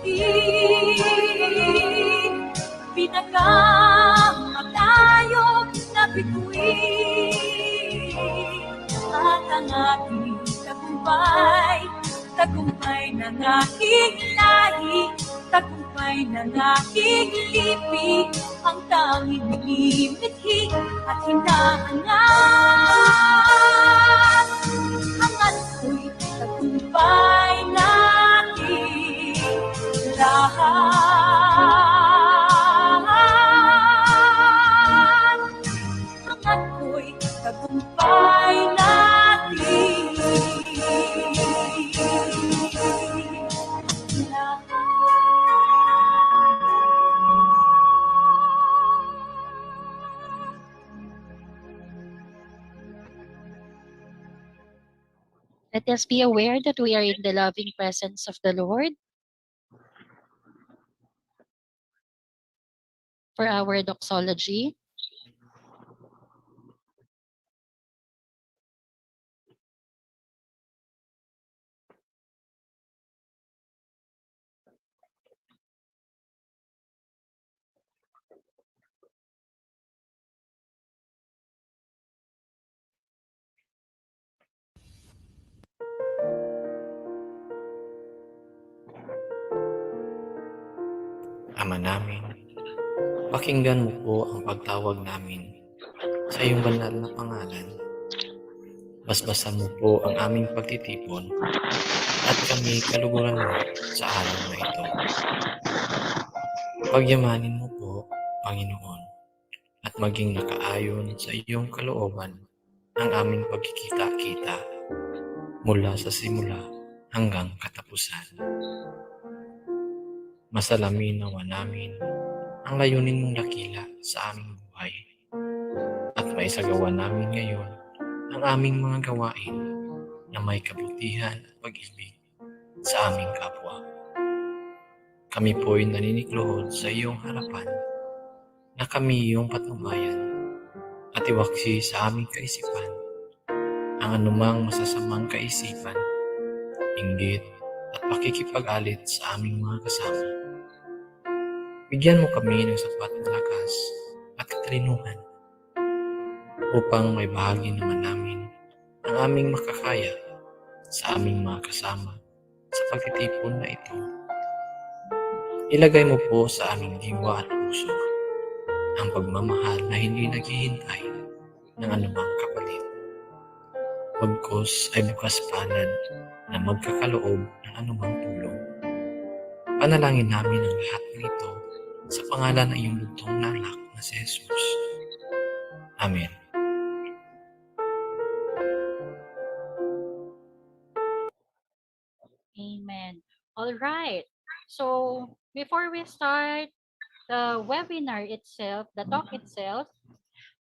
bituin, pinagkamatayog na bituin, at ang aking tagumpay, tagumpay ng aking lahi, tagumpay ng aking lipi, ang tanging nilimithi at hinahanap. Angat ko'y tagumpay natin lahat. Angat ko'y tagumpay natin lahat. Let us be aware that we are in the loving presence of the Lord. For our doxology, Ama namin, pakinggan mo po ang pagtawag namin sa iyong banal na pangalan. Basbasan mo po ang aming pagtitipon at kami kaluguran mo sa araw na ito. Pagyamanin mo po, Panginoon, at maging nakaayon sa iyong kalooban ang aming pagkikita-kita mula sa simula hanggang katapusan. Masalamin nawa namin ang layunin mong dakila sa aming buhay at maisagawa namin ngayon ang aming mga gawain na may kabutihan at pag-ibig sa aming kapwa. Kami po'y naninikluhod sa iyong harapan na kami iyong patnubayan at iwaksi sa aming kaisipan ang anumang masasamang kaisipan, inggit at pakikipag-alit sa aming mga kasama. Bigyan mo kami ng sapat na lakas at katalinuhan upang may bahagi naman namin ang aming makakaya sa aming mga kasama sa pagtitipon na ito. Ilagay mo po sa aming diwa at puso ang pagmamahal na hindi naghihintay ng anumang kapalit. Bagkus ay bukas palad na magkakaloob ng anumang tulong. Panalangin namin ang lahat ng ito sa pangalan ng iyong bugtong na anak na si Jesus. Amen. amen. All right. So, before we start the webinar itself, the talk itself,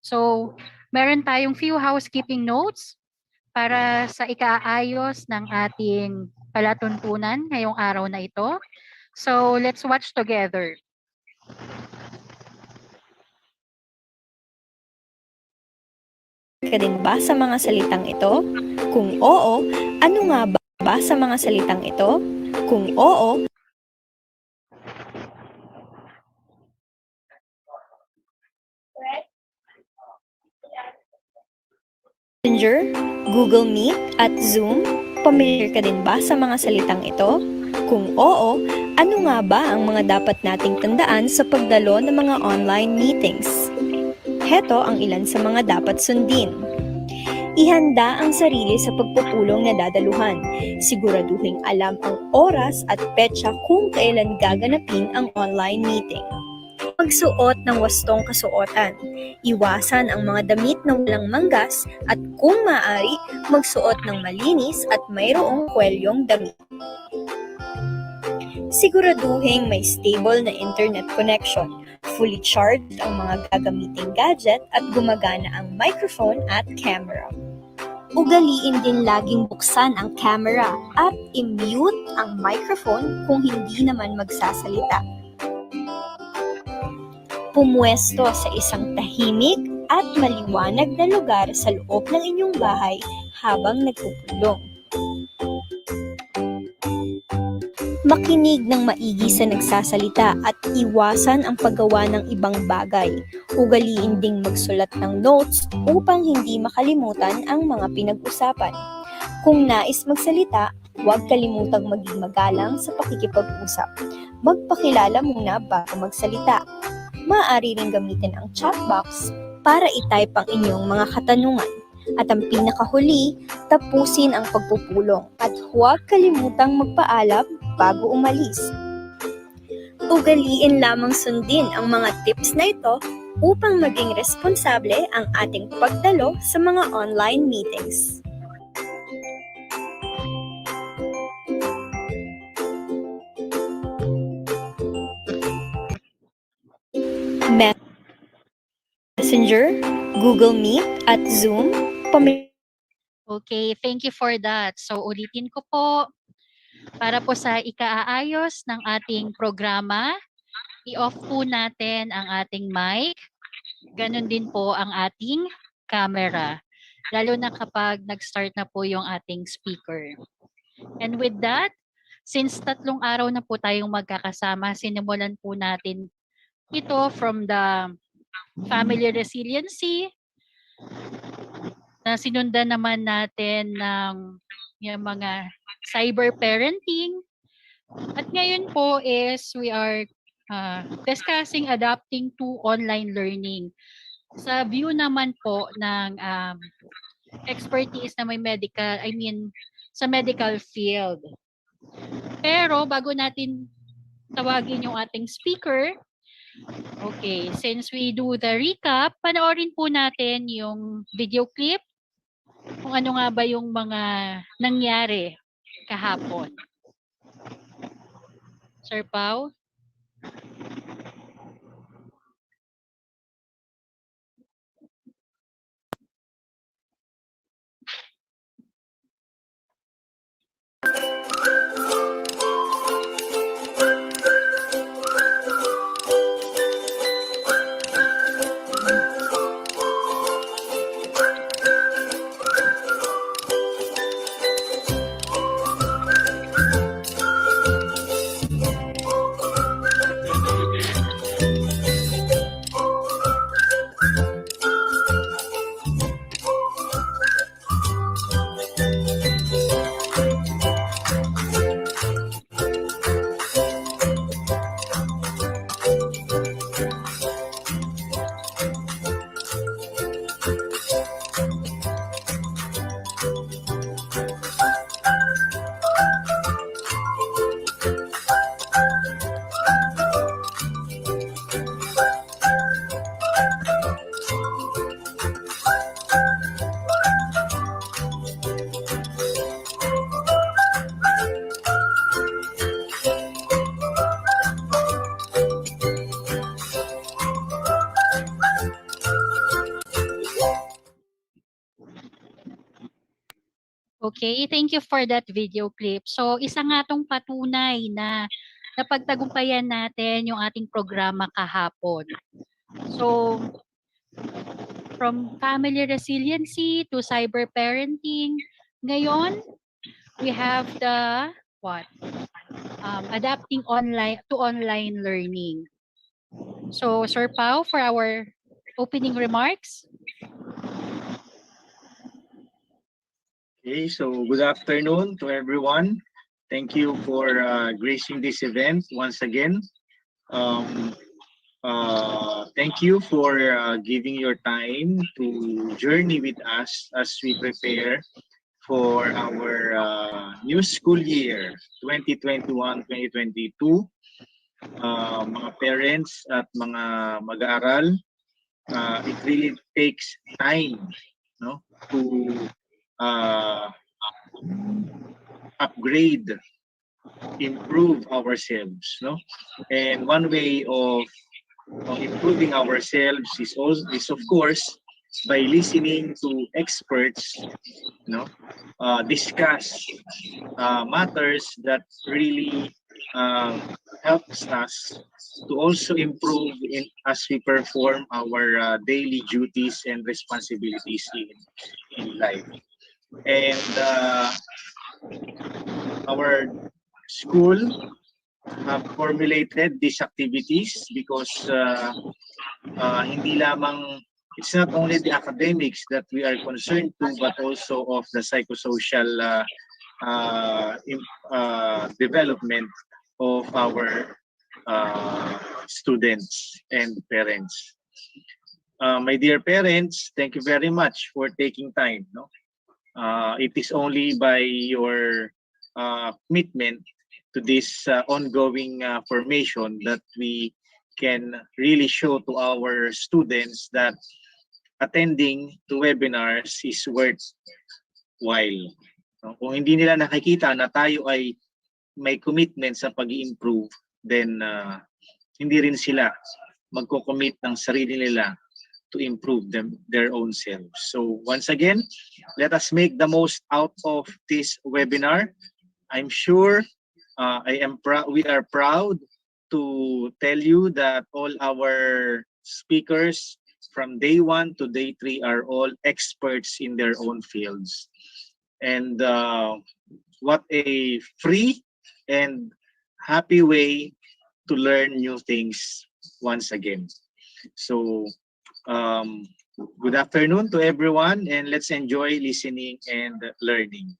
so meron tayong few housekeeping notes para sa ikaayos ng ating palatuntunan ngayong araw na ito. So, let's watch together. Ka din ba sa mga salitang ito? Kung oo, ano nga ba sa mga salitang ito? Kung oo, Messenger, Google Meet at Zoom, pamilyar ka din ba sa mga salitang ito? Kung oo, ano nga ba ang mga dapat nating tandaan sa pagdalo ng mga online meetings? Heto ang ilan sa mga dapat sundin. Ihanda ang sarili sa pagpupulong na dadaluhan. Siguraduhin alam ang oras at petsa kung kailan gaganapin ang online meeting. Magsuot ng wastong kasuotan. Iwasan ang mga damit na walang manggas at kung maaari, magsuot ng malinis at mayroong kwelyong damit. Siguraduhin may stable na internet connection, fully charged ang mga gagamiting gadget at gumagana ang microphone at camera. Ugaliin din laging buksan ang camera at i-mute ang microphone kung hindi naman magsasalita. Pumuesto sa isang tahimik at maliwanag na lugar sa loob ng inyong bahay habang nagpupulong. Makinig ng maigi sa nagsasalita at iwasan ang paggawa ng ibang bagay. Ugaliin ding magsulat ng notes upang hindi makalimutan ang mga pinag-usapan. Kung nais magsalita, huwag kalimutang maging magalang sa pakikipag-usap. Magpakilala muna bago magsalita. Maaari ring gamitin ang chat box para i-type ang inyong mga katanungan. At ang pinakahuli, tapusin ang pagpupulong at huwag kalimutang magpaalam bago umalis. Ugaliin lamang sundin ang mga tips na ito upang maging responsable ang ating pagdalo sa mga online meetings. Messenger, Google Meet at Zoom, Okay, thank you for that. So ulitin ko po, para po sa ikaaayos ng ating programa, i-off po natin ang ating mic. Ganon din po ang ating camera. Lalo na kapag nag-start na po yung ating speaker. And with that, since 3 araw na po tayong magkakasama, sinimulan po natin ito from the family resiliency, na sinundan naman natin ng yung mga cyber parenting. At ngayon po is we are discussing adapting to online learning. Sa view naman po ng expertise na may sa medical field. Pero bago natin tawagin yung ating speaker, okay, since we do the recap, panoorin po natin yung video clip kung ano nga ba yung mga nangyari kahapon. Sir Pao? Okay, thank you for that video clip. So, isa nga tong patunay na napagtagumpayan natin yung ating programa kahapon. So, from family resiliency to cyber parenting, ngayon, we have the adapting online to online learning. So, Sir Pao, for our opening remarks. Okay, so good afternoon to everyone. Thank you for gracing this event once again. Thank you for giving your time to journey with us as we prepare for our new school year 2021-2022. Mga parents at mga mag-aaral, it really takes time, no, to upgrade, improve ourselves, no? And one way of improving ourselves is of course by listening to experts, no? Discuss matters that really helps us to also improve as we perform our daily duties and responsibilities in life. And our school have formulated these activities because hindi lamang, it's not only the academics that we are concerned to, but also of the psychosocial development of our students and parents. My dear parents, thank you very much for taking time. No? It is only by your commitment to this ongoing formation that we can really show to our students that attending to webinars is worthwhile. No? Kung hindi nila nakikita na tayo ay may commitment sa pag-i-improve, then hindi rin sila magko-commit ng sarili nila to improve their own selves. So once again, let us make the most out of this webinar. I'm sure we are proud to tell you that all our speakers from day 1 to day 3 are all experts in their own fields. And what a free and happy way to learn new things once again. So good afternoon to everyone, and let's enjoy listening and learning.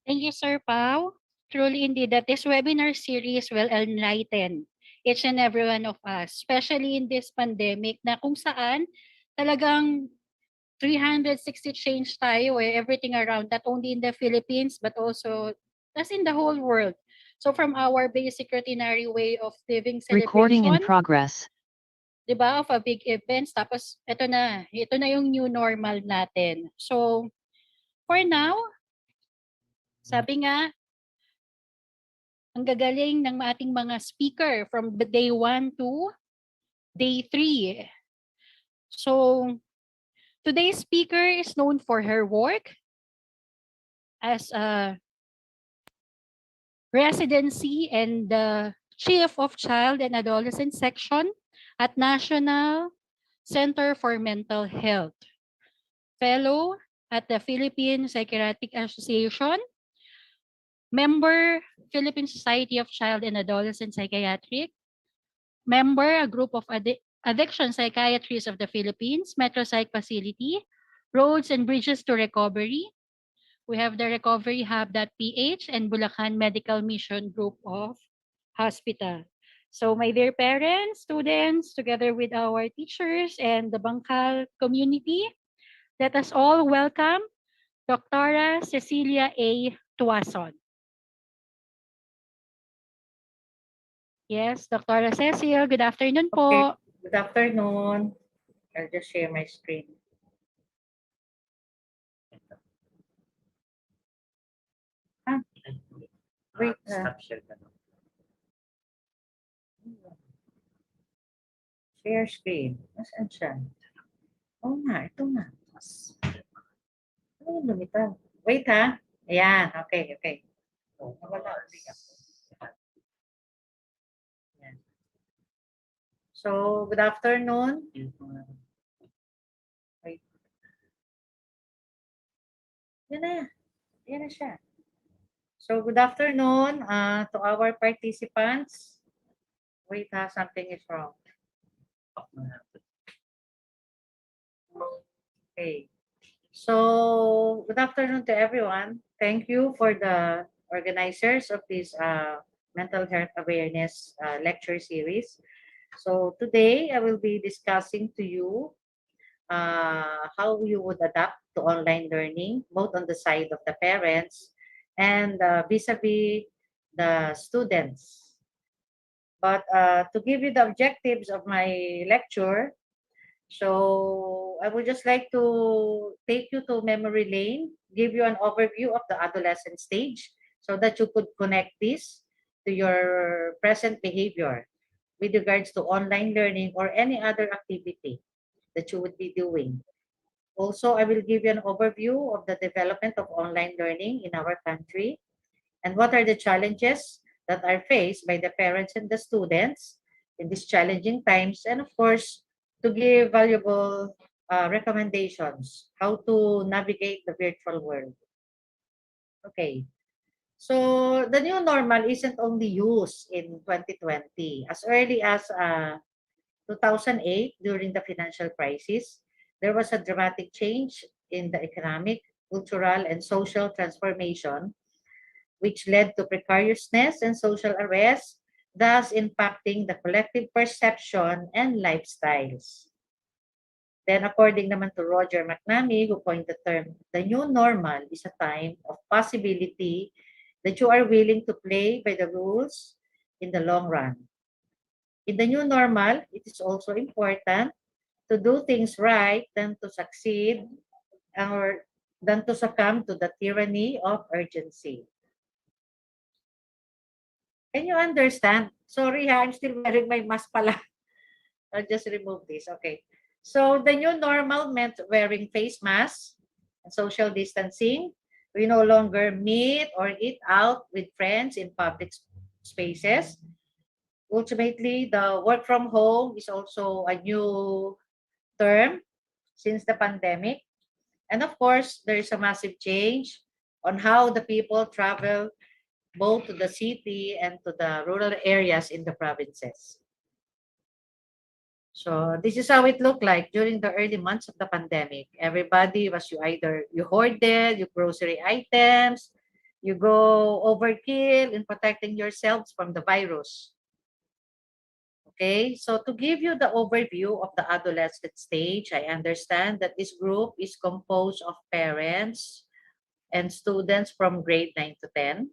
Thank you, Sir Pao. Truly indeed that this webinar series will enlighten each and every one of us, especially in this pandemic na kung saan talagang 360 change tayo everything around, not only in the Philippines, but also as in the whole world. So from our basic routinary way of living Recording in celebration, progress. diba, of a big events, tapos ito na yung new normal natin. So, for now, sabi nga, ang gagaling ng ating mga speaker from day 1 to day 3. So, today's speaker is known for her work as a residency and the Chief of Child and Adolescent Section at National Center for Mental Health, Fellow at the Philippine Psychiatric Association, Member, Philippine Society of Child and Adolescent Psychiatric, Member, a group of Addiction Psychiatrists of the Philippines, Metro Psych Facility, Roads and Bridges to Recovery. We have the Recovery Hub.ph and Bulacan Medical Mission Group of Hospital. So my dear parents, students, together with our teachers and the Bangkal community, let us all welcome Dr. Cecilia A. Tuason. Yes, Dr. Cecil, good afternoon po. Okay, good afternoon. I'll just share my screen. Wait. Share screen. Nasaan siya? Oo nga, ito nga. Ano yung lumitaw? Wait ha. Ayan, okay. Nawala ulit ako. Ayan. So, good afternoon. Wait. Yan na siya. So, good afternoon to our participants. Wait ha, something is wrong. Okay. So, good afternoon to everyone. Thank you for the organizers of this mental health awareness lecture series. So, today I will be discussing to you how you would adapt to online learning, both on the side of the parents and vis-a-vis the students. But to give you the objectives of my lecture, so I would just like to take you to memory lane, give you an overview of the adolescent stage so that you could connect this to your present behavior with regards to online learning or any other activity that you would be doing. Also, I will give you an overview of the development of online learning in our country and what are the challenges that are faced by the parents and the students in these challenging times, and of course, to give valuable recommendations how to navigate the virtual world. Okay, So the new normal isn't only used in 2020. As early as 2008, during the financial crisis, there was a dramatic change in the economic, cultural, and social transformation, which led to precariousness and social unrest, thus impacting the collective perception and lifestyles. Then, according naman to Roger McNamee, who coined the term, the new normal is a time of possibility that you are willing to play by the rules in the long run. In the new normal, it is also important to do things right than to succeed or than to succumb to the tyranny of urgency. Can you understand? Sorry ha, I'm still wearing my mask pala. I'll just remove this. Okay. So the new normal meant wearing face masks and social distancing. We no longer meet or eat out with friends in public spaces. Ultimately, the work from home is also a new term since the pandemic. And of course, there is a massive change on how the people travel both to the city and to the rural areas in the provinces. So this is how it looked like during the early months of the pandemic. Everybody was you hoarded, you grocery items, you go overkill in protecting yourselves from the virus. Okay, so to give you the overview of the adolescent stage, I understand that this group is composed of parents and students from grade 9 to 10.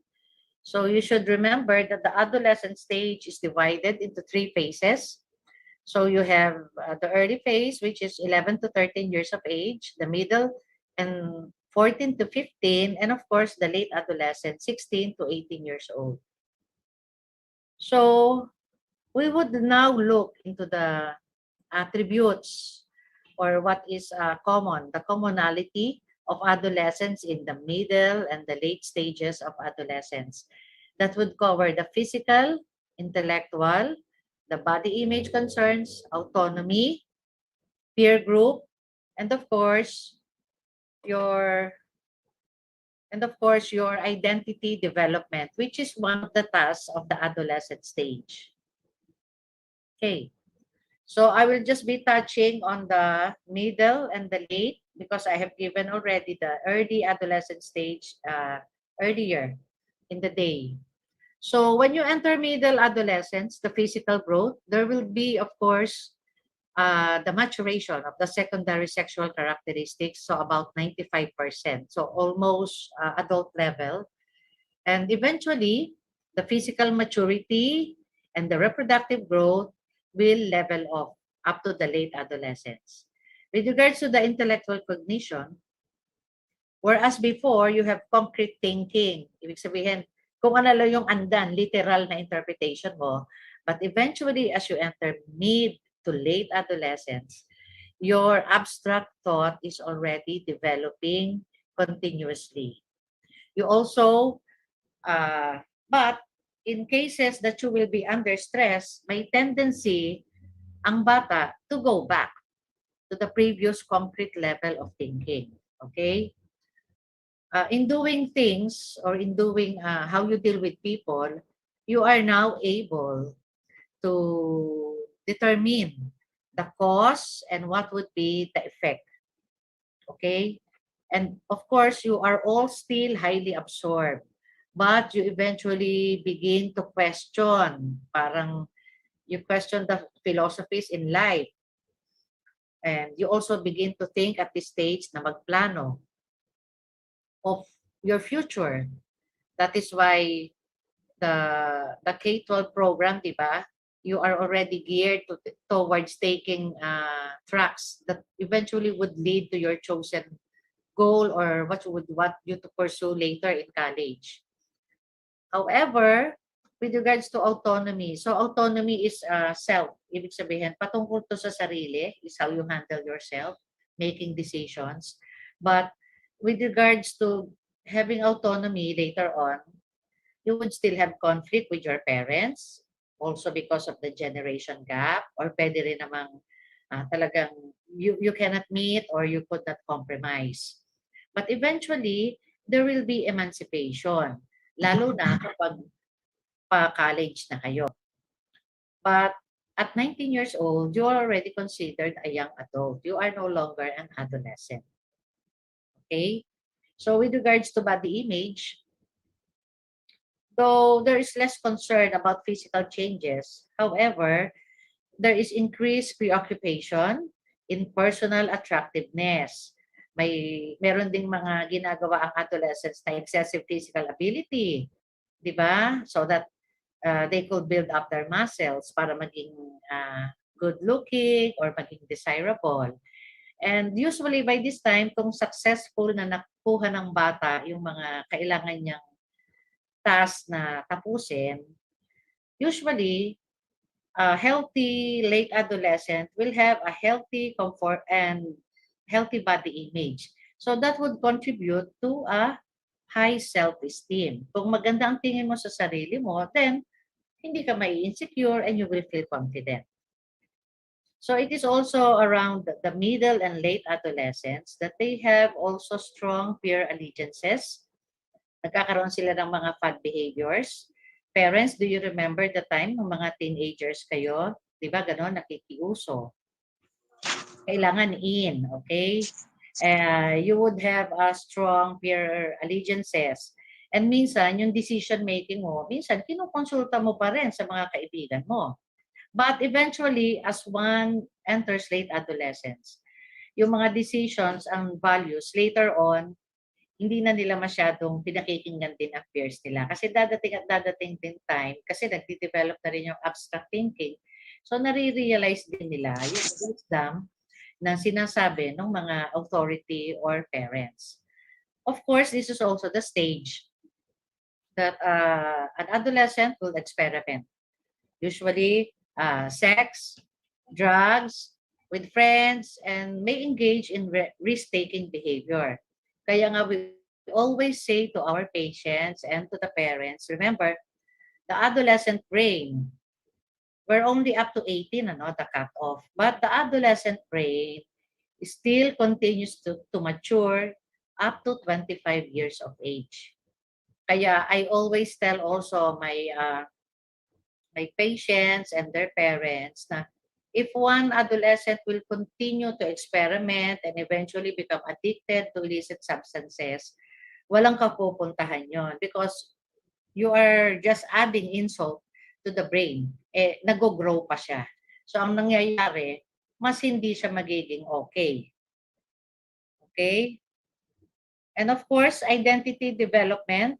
So you should remember that the adolescent stage is divided into three phases. So you have the early phase, which is 11 to 13 years of age, the middle, and 14 to 15, and of course, the late adolescent, 16 to 18 years old. So we would now look into the attributes or what is common, the commonality of adolescence in the middle and the late stages of adolescence. That would cover the physical, intellectual, the body image concerns, autonomy, peer group, and of course, your your identity development, which is one of the tasks of the adolescent stage. Okay. So I will just be touching on the middle and the late because I have given already the early adolescent stage earlier in the day. So when you enter middle adolescence, the physical growth, there will be, of course, the maturation of the secondary sexual characteristics, so about 95%, so almost adult level. And eventually, the physical maturity and the reproductive growth will level off up to the late adolescence. With regards to the intellectual cognition, whereas before, you have concrete thinking. Ibig sabihin, kung ano lang yung andan, literal na interpretation mo. But eventually, as you enter mid to late adolescence, your abstract thought is already developing continuously. You also, but in cases that you will be under stress, may tendency ang bata to go back to the previous concrete level of thinking. Okay? In doing things or in doing how you deal with people, you are now able to determine the cause and what would be the effect. Okay? And of course, you are all still highly absorbed. But you eventually begin to question. Parang you question the philosophies in life. And you also begin to think at this stage na magplano of your future. That is why the K-12 program, di ba? You are already geared towards taking tracks that eventually would lead to your chosen goal or what you would want you to pursue later in college. However, with regards to autonomy, so autonomy is self. Ibig sabihin, patungkol to sa sarili is how you handle yourself, making decisions. But with regards to having autonomy later on, you would still have conflict with your parents, also because of the generation gap, or pwede rin namang talagang you cannot meet or you could not compromise. But eventually, there will be emancipation. lalo na kapag pa-college na kayo. But at 19 years old, you are already considered a young adult. You are no longer an adolescent. Okay? So with regards to body image, though there is less concern about physical changes, however, there is increased preoccupation in personal attractiveness. Meron ding mga ginagawa ang adolescents na excessive physical ability, di ba? So that they could build up their muscles para maging good looking or maging desirable. And usually by this time, kung successful na nakuha ng bata yung mga kailangan niyang task na tapusin, usually healthy late adolescent will have a healthy comfort and healthy body image. So that would contribute to a high self-esteem. Kung maganda ang tingin mo sa sarili mo, then hindi ka may insecure and you will feel confident. So it is also around the middle and late adolescents that they have also strong peer allegiances. Nagkakaroon sila ng mga fun behaviors. Parents, do you remember the time ng mga teenagers kayo? Di ba gano'n, nakikiuso? Kailangan in, okay? You would have a strong peer allegiances. And minsan, yung decision making mo, minsan kinukonsulta mo pa rin sa mga kaibigan mo. But eventually, as one enters late adolescence, yung mga decisions, ang values, later on, hindi na nila masyadong pinakikinggan din ang peers nila. Kasi dadating at dadating din time, kasi nagde-develop na rin yung abstract thinking. So, nare-realize din nila yung wisdom na sinasabi ng mga authority or parents. Of course, this is also the stage that an adolescent will experiment. Usually, sex, drugs, with friends, and may engage in risk-taking behavior. Kaya nga we always say to our patients and to the parents, remember, the adolescent brain, we're only up to 18, the cutoff. But the adolescent brain still continues to mature up to 25 years of age. Kaya I always tell also my patients and their parents na if one adolescent will continue to experiment and eventually become addicted to illicit substances, walang kapupuntahan yon because you are just adding insult to the brain. Nag-grow pa siya. So, ang nangyayari, mas hindi siya magiging okay. Okay? And of course, identity development.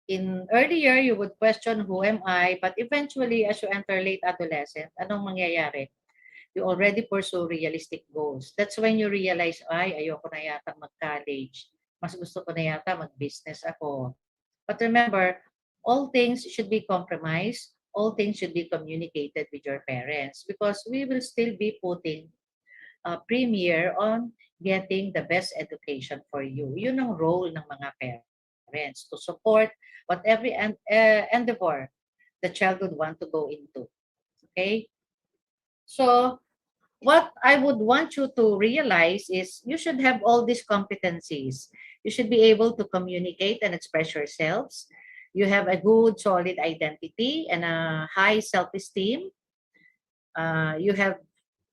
In earlier, you would question, who am I? But eventually, as you enter late adolescent, anong mangyayari? You already pursue realistic goals. That's when you realize, ayoko na yata mag-college. Mas gusto ko na yata mag-business ako. But remember, all things should be compromised. All things should be communicated with your parents because we will still be putting a premier on getting the best education for you. Yun ang role ng mga parents to support whatever endeavor the child would want to go into. Okay? So, what I would want you to realize is you should have all these competencies. You should be able to communicate and express yourselves. You have a good, solid identity and a high self-esteem. You have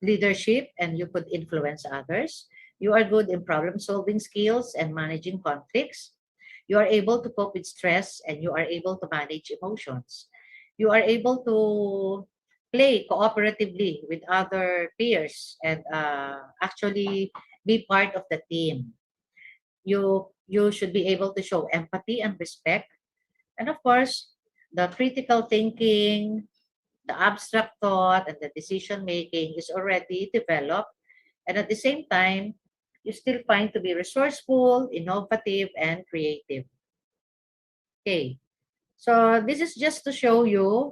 leadership and you could influence others. You are good in problem-solving skills and managing conflicts. You are able to cope with stress and you are able to manage emotions. You are able to play cooperatively with other peers and actually be part of the team. You should be able to show empathy and respect. And of course, the critical thinking, the abstract thought, and the decision making is already developed. And at the same time, you still find to be resourceful, innovative, and creative. Okay, so this is just to show you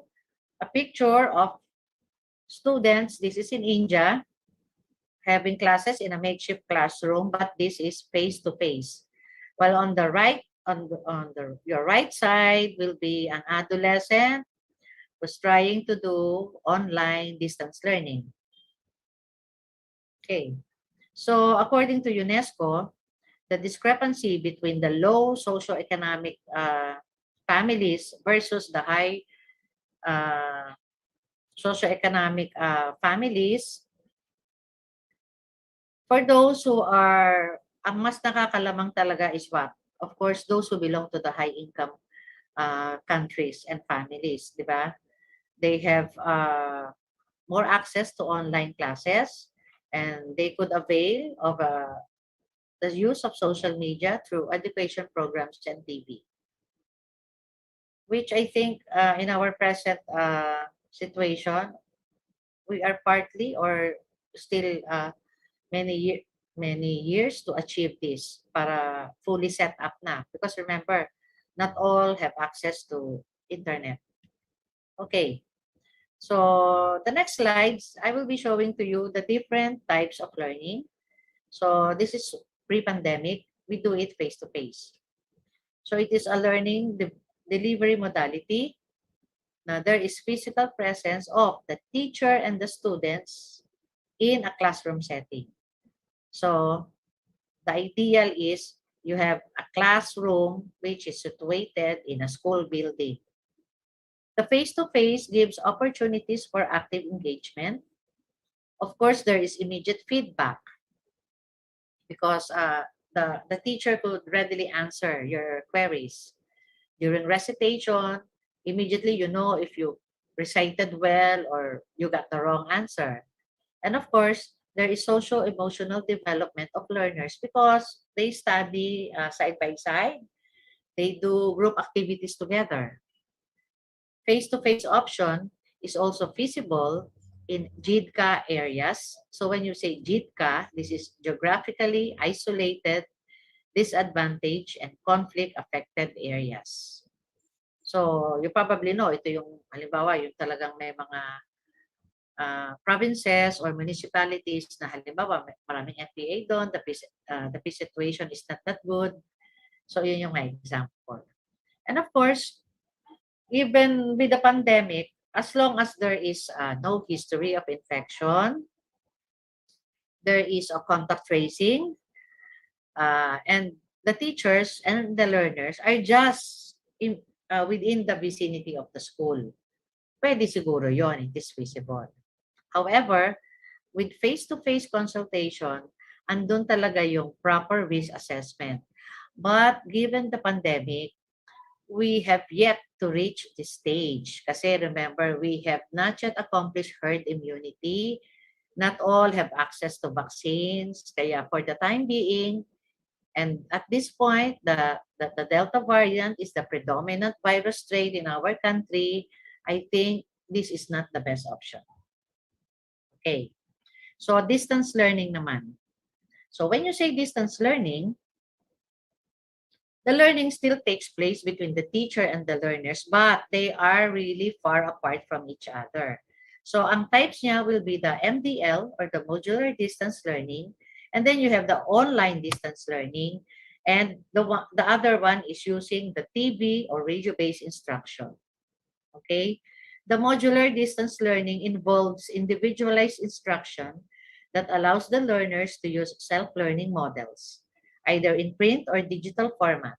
a picture of students. This is in India, having classes in a makeshift classroom, but this is face-to-face. While on the right, your right side will be an adolescent who's trying to do online distance learning. Okay, so according to UNESCO, the discrepancy between the low socioeconomic families versus the high socioeconomic families. For those who are, ang mas nakakalamang talaga is what? Of course, those who belong to the high income countries and families, di ba? They have more access to online classes and they could avail of the use of social media through education programs and TV. Which I think in our present situation, we are partly or still many years to achieve this para fully set up na. Because remember, not all have access to internet. Okay. So the next slides, I will be showing to you the different types of learning. So this is pre-pandemic. We do it face-to-face. So it is a learning delivery modality. Now there is physical presence of the teacher and the students in a classroom setting. So the ideal is you have a classroom which is situated in a school building. The face-to-face gives opportunities for active engagement. Of course, there is immediate feedback because the teacher could readily answer your queries. During recitation, immediately you know if you recited well or you got the wrong answer. And of course, there is social-emotional development of learners because they study side by side. They do group activities together. Face-to-face option is also feasible in JIDCA areas. So when you say JIDCA, this is geographically isolated, disadvantaged, and conflict-affected areas. So you probably know, ito yung halimbawa, yung talagang may mga provinces or municipalities na halimbawa maraming FTA doon, the peace situation is not that good. So yun yung my example. And of course, even with the pandemic, as long as there is no history of infection, there is a contact tracing, and the teachers and the learners are just within the vicinity of the school. Pwede siguro yon, it is feasible. However, with face-to-face consultation, andun talaga yung proper risk assessment. But given the pandemic, we have yet to reach this stage. Kasi remember, we have not yet accomplished herd immunity. Not all have access to vaccines. Kaya for the time being, and at this point, the Delta variant is the predominant virus strain in our country. I think this is not the best option. Okay. So distance learning naman. So when you say distance learning, the learning still takes place between the teacher and the learners, but they are really far apart from each other. So ang types niya will be the MDL or the modular distance learning, and then you have the online distance learning, and the other one is using the TV or radio-based instruction. Okay? The modular distance learning involves individualized instruction that allows the learners to use self-learning models, either in print or digital format.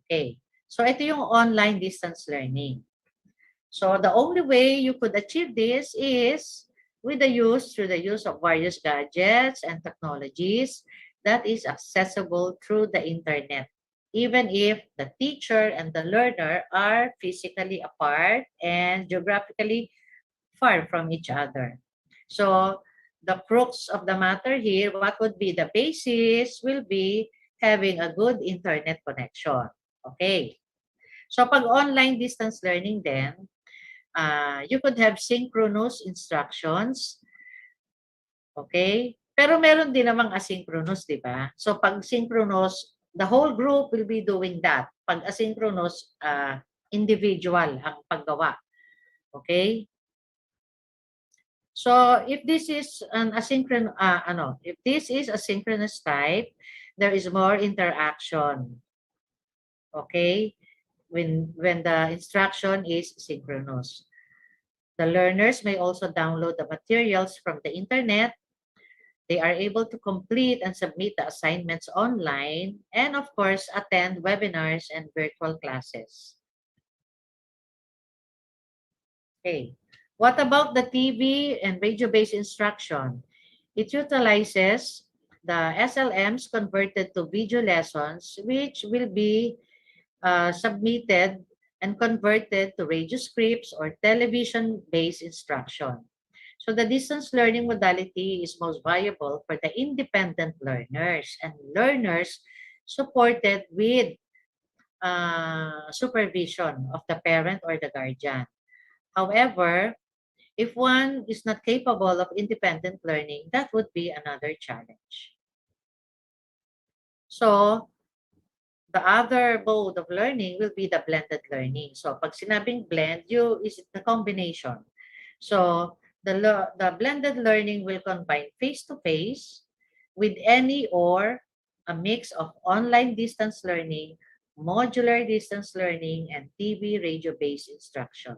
Okay. So ito yung online distance learning. So the only way you could achieve this is through the use of various gadgets and technologies that is accessible through the internet, even if the teacher and the learner are physically apart and geographically far from each other. So the crux of the matter here, what would be the basis, will be having a good internet connection. Okay. So pag online distance learning then, you could have synchronous instructions. Okay? Pero meron din namang asynchronous, di ba? So pag synchronous, the whole group will be doing that. Pag asynchronous, individual ang paggawa. Okay? So if this is an asynchronous, if this is a synchronous type, there is more interaction. Okay? When the instruction is synchronous. The learners may also download the materials from the internet They are able to complete and submit the assignments online and, of course, attend webinars and virtual classes. Okay. What about the TV and radio-based instruction? It utilizes the SLMs converted to video lessons, which will be submitted and converted to radio scripts or television-based instruction. So the distance learning modality is most viable for the independent learners and learners supported with supervision of the parent or the guardian. However, if one is not capable of independent learning, that would be another challenge. So, the other mode of learning will be the blended learning. So, pag sinabing blend, is the combination. So, the blended learning will combine face-to-face with any or a mix of online distance learning, modular distance learning, and TV radio-based instruction.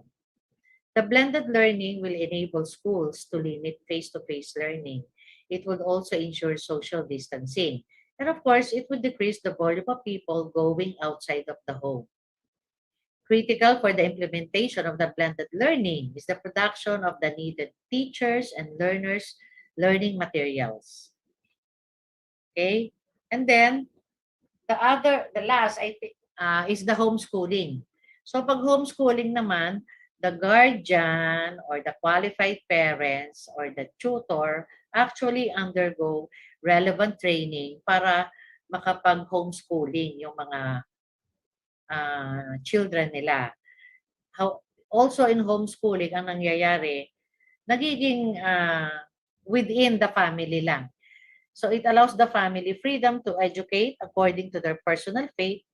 The blended learning will enable schools to limit face-to-face learning. It would also ensure social distancing. And of course, it would decrease the volume of people going outside of the home. Critical for the implementation of the blended learning is the production of the needed teachers and learners learning materials. Okay? And then, the last, I think, is the homeschooling. So pag homeschooling naman, the guardian or the qualified parents or the tutor actually undergo relevant training para makapag-homeschooling yung mga children nila. Also in homeschooling, ang nangyayari, nagiging within the family lang. So it allows the family freedom to educate according to their personal faith,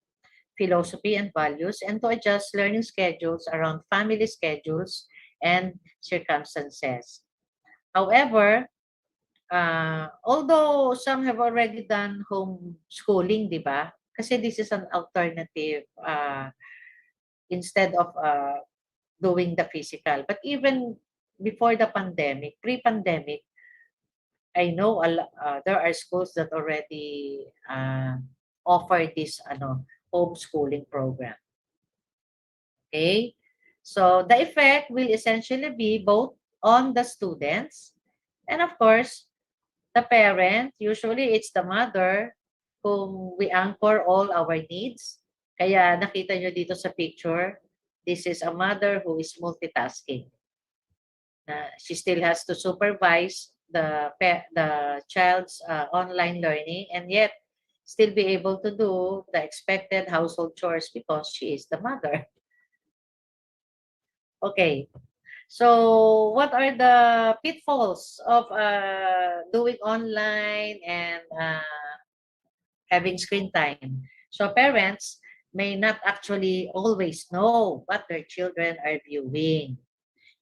philosophy, and values, and to adjust learning schedules around family schedules and circumstances. However, although some have already done homeschooling, di ba? Kasi this is an alternative instead of doing the physical. But even before the pandemic, pre-pandemic, I know there are schools that already offer this homeschooling program. Okay? So the effect will essentially be both on the students and of course the parent. Usually it's the mother whom we anchor all our needs. Kaya nakita nyo dito sa picture, this is a mother who is multitasking. She still has to supervise the child's online learning and yet still be able to do the expected household chores because she is the mother. Okay. So what are the pitfalls of doing online and having screen time? So parents may not actually always know what their children are viewing.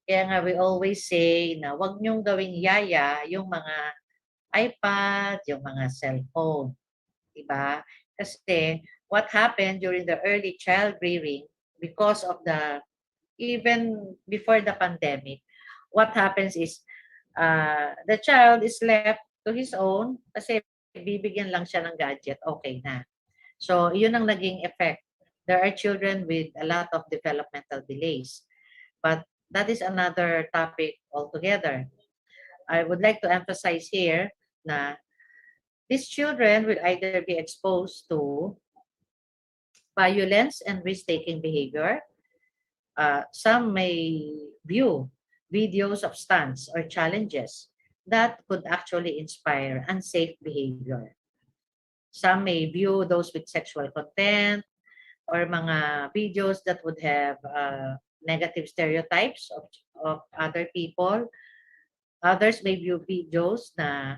Kaya nga we always say na wag niyong gawing yaya yung mga iPad, yung mga cellphone. Diba? Kasi what happened during the early child rearing, because of even before the pandemic, what happens is the child is left to his own kasi bibigyan lang siya ng gadget, okay na. So, yun ang naging effect. There are children with a lot of developmental delays. But that is another topic altogether. I would like to emphasize here na these children will either be exposed to violence and risk-taking behavior. Some may view videos of stunts or challenges that could actually inspire unsafe behavior. Some may view those with sexual content or mga videos that would have negative stereotypes of other people. Others may view videos na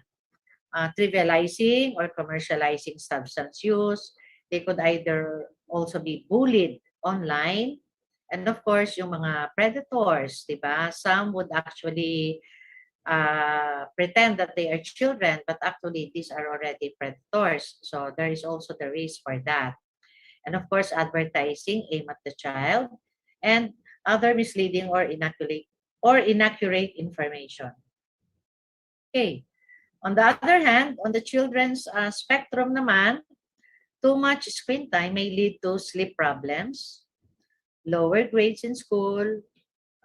trivializing or commercializing substance use. They could either also be bullied online. And of course, yung mga predators, di ba? Some would actually pretend that they are children, but actually these are already predators. So there is also the risk for that. And of course, advertising aimed at the child and other misleading or inaccurate information. Okay. On the other hand, on the children's spectrum naman, too much screen time may lead to sleep problems, lower grades in school.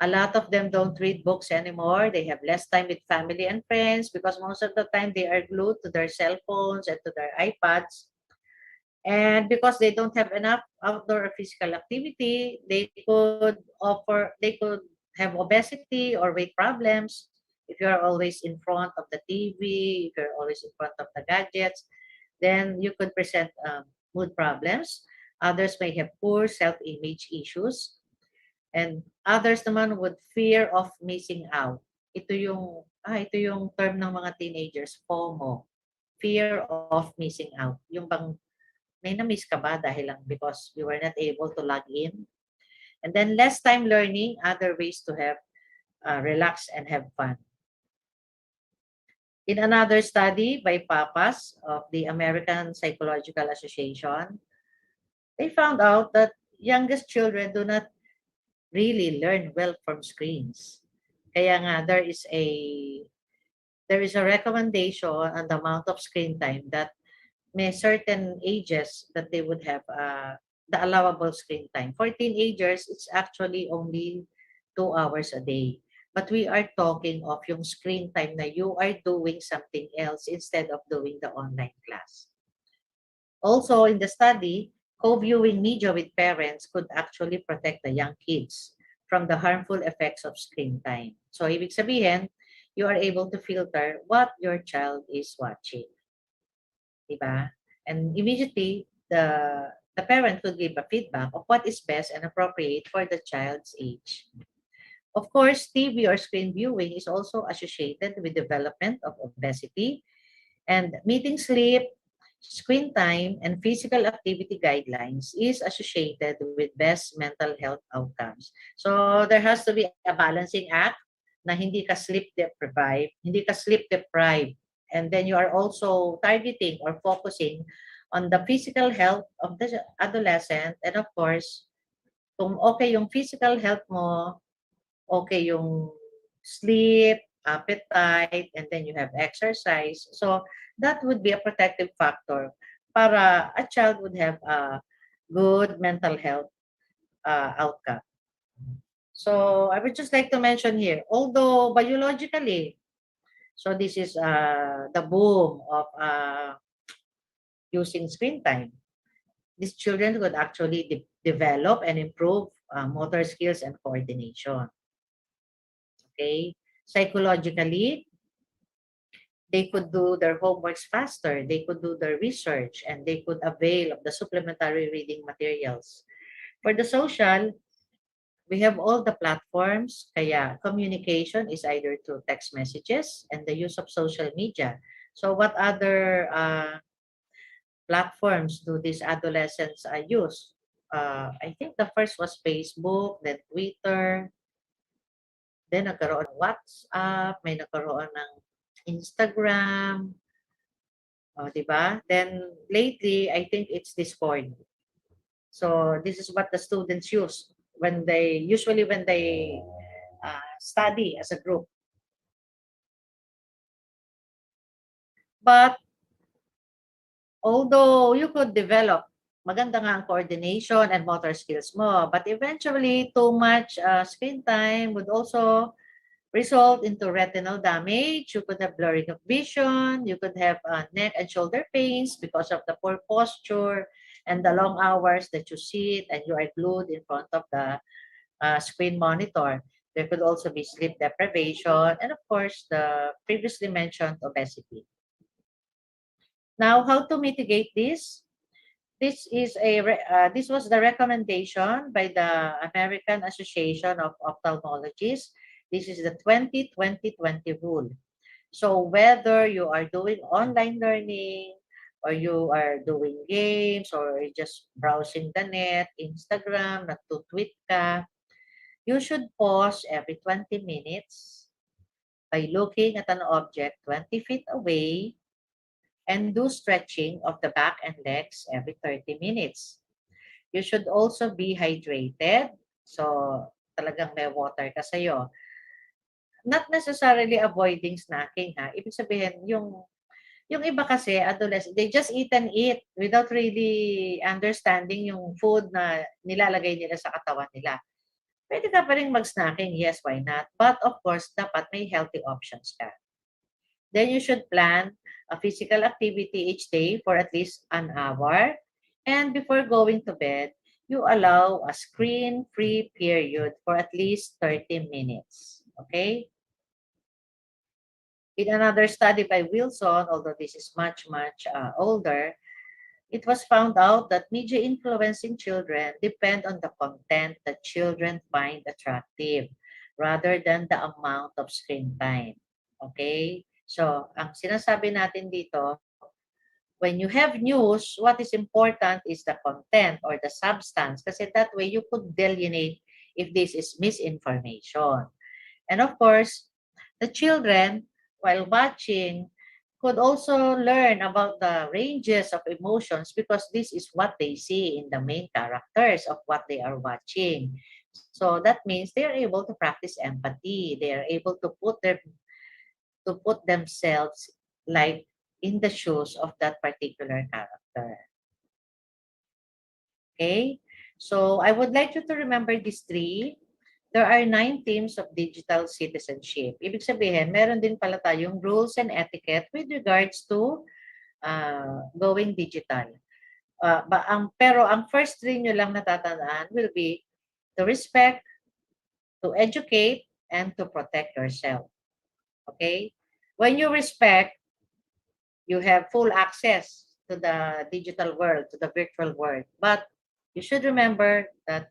A lot of them don't read books anymore. They have less time with family and friends because most of the time they are glued to their cell phones and to their iPads. And because they don't have enough outdoor or physical activity, they could have obesity or weight problems if you are always in front of the TV, if you're always in front of the gadgets, then you could present mood problems. Others may have poor self-image issues. And others naman would fear of missing out. Ito yung term ng mga teenagers, FOMO, fear of missing out. Yung bang may na-miss ka ba dahil lang because you were not able to log in? And then less time learning, other ways to have relax and have fun. In another study by PAPAS of the American Psychological Association, they found out that youngest children do not really learn well from screens. Kaya nga there is a recommendation on the amount of screen time that may certain ages that they would have the allowable screen time. For teenagers, it's actually only 2 hours a day. But we are talking of yung screen time na you are doing something else instead of doing the online class. Also, in the study, co-viewing media with parents could actually protect the young kids from the harmful effects of screen time. So, ibig sabihin, you are able to filter what your child is watching. Diba? And immediately, the parent could give a feedback of what is best and appropriate for the child's age. Of course, TV or screen viewing is also associated with development of obesity and meeting sleep, screen time, and physical activity guidelines is associated with best mental health outcomes. So there has to be a balancing act na hindi ka sleep deprived, and then you are also targeting or focusing on the physical health of the adolescent, and of course, kung okay yung physical health mo, okay yung sleep, appetite, and then you have exercise. So that would be a protective factor para a child would have a good mental health outcome. So I would just like to mention here, although biologically, so this is the boom of using screen time. These children could actually develop and improve motor skills and coordination. Okay? Psychologically, they could do their homeworks faster, they could do their research, and they could avail of the supplementary reading materials. For the social, we have all the platforms, kaya communication is either through text messages and the use of social media. So what other platforms do these adolescents use? I think the first was Facebook, then Twitter, then nagkaroon ng WhatsApp, may nagkaroon ng Instagram, di ba? Then lately, I think it's Discord. So this is what the students use when they study as a group. But although you could develop maganda nga ang coordination and motor skills mo, but eventually too much screen time would also result into retinal damage. You could have blurring of vision. You could have neck and shoulder pains because of the poor posture and the long hours that you sit and you are glued in front of the screen monitor. There could also be sleep deprivation and, of course, the previously mentioned obesity. Now, how to mitigate this? This was the recommendation by the American Association of Ophthalmologists. This is the 20-20-20 rule. So whether you are doing online learning or you are doing games or just browsing the net, Instagram, nagtutweet ka, you should pause every 20 minutes by looking at an object 20 feet away and do stretching of the back and legs every 30 minutes. You should also be hydrated. So, talagang may water ka sa'yo. not necessarily avoiding snacking ha. Ibig sabihin, yung iba kasi, adolescent, they just eat and eat without really understanding yung food na nilalagay nila sa katawan nila. Pwede ka pa rin mag-snacking, yes, why not? But of course, dapat may healthy options ka. Then you should plan a physical activity each day for at least an hour. And before going to bed, you allow a screen-free period for at least 30 minutes. Okay? In another study by Wilson, although this is much, much older, it was found out that media influencing children depend on the content that children find attractive rather than the amount of screen time. Okay? So, ang sinasabi natin dito, when you have news, what is important is the content or the substance kasi that way you could delineate if this is misinformation. And of course, the children, while watching, could also learn about the ranges of emotions because this is what they see in the main characters of what they are watching. So that means they are able to practice empathy. They are able to put themselves like in the shoes of that particular character. Okay? So I would like you to remember these three. There are 9 themes of digital citizenship. Ibig sabihin, meron din pala tayong rules and etiquette with regards to going digital. Pero ang first three nyo lang natatandaan will be to respect, to educate, and to protect yourself. Okay? When you respect, you have full access to the digital world, to the virtual world. But you should remember that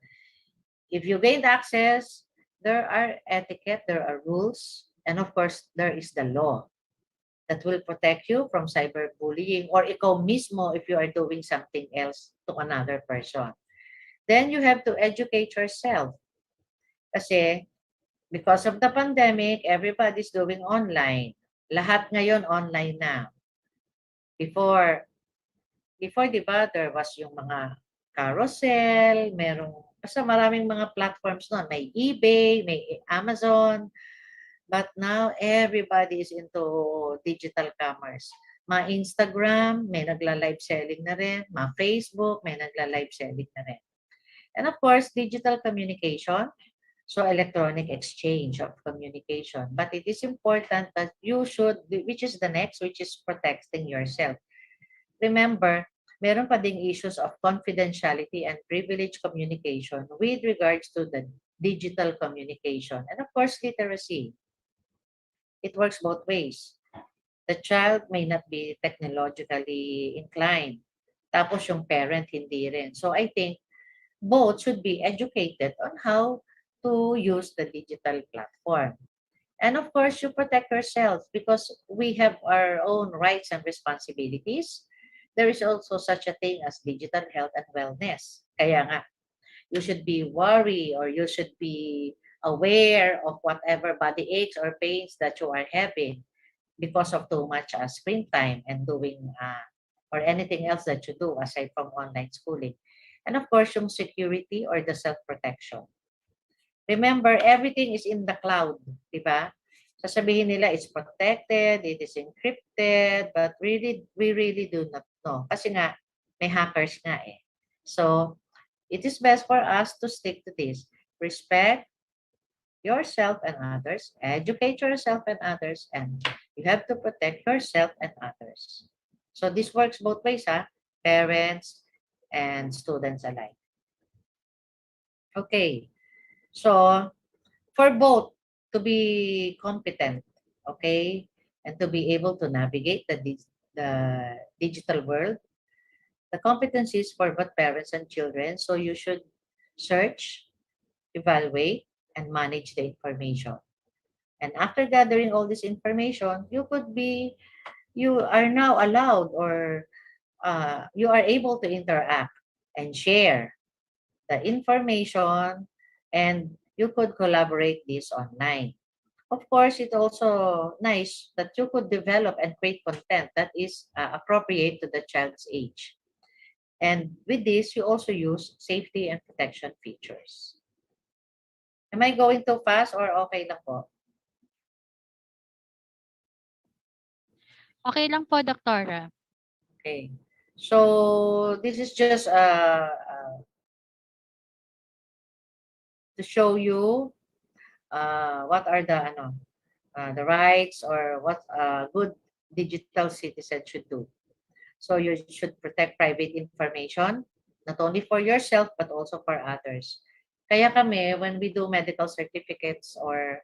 if you gained access, there are etiquette, there are rules, and of course, there is the law that will protect you from cyberbullying or ikaw mismo if you are doing something else to another person. Then you have to educate yourself. Kasi because of the pandemic, everybody's doing online. Lahat ngayon online na. Before, di ba, there was yung mga carousel, merong, basta maraming mga platforms noon. May eBay, may Amazon, but now everybody is into digital commerce. Ma-Instagram, may nagla-live selling na rin. Ma-Facebook, may nagla-live selling na rin. And of course, digital communication, so electronic exchange of communication. But it is important that you should, which is the next, which is protecting yourself. Remember, meron pa ding issues of confidentiality and privilege communication with regards to the digital communication. And of course, literacy. It works both ways. The child may not be technologically inclined. Tapos yung parent hindi rin. So I think both should be educated on how to use the digital platform. And of course, you protect yourself because we have our own rights and responsibilities. There is also such a thing as digital health and wellness. Kaya nga, you should be worried or you should be aware of whatever body aches or pains that you are having because of too much screen time and doing or anything else that you do aside from online schooling. And of course, yung security or the self-protection. Remember, everything is in the cloud, di ba? Sasabihin nila it's protected, it is encrypted, but we really do not know. Kasi nga, may hackers nga eh. So, it is best for us to stick to this. Respect yourself and others, educate yourself and others, and you have to protect yourself and others. So, this works both ways, parents and students alike. Okay. So, for both to be competent, okay, and to be able to navigate the digital world, the competencies for both parents and children, so you should search, evaluate, and manage the information. And after gathering all this information, you are now allowed or you are able to interact and share the information, and you could collaborate this online. Of course, it's also nice that you could develop and create content that is appropriate to the child's age. And with this, you also use safety and protection features. Am I going too fast or okay lang po? Okay lang po, Doktora. Okay. So this is just to show you what are the rights or what a good digital citizen should do. So you should protect private information, not only for yourself but also for others. Kaya kami, when we do medical certificates or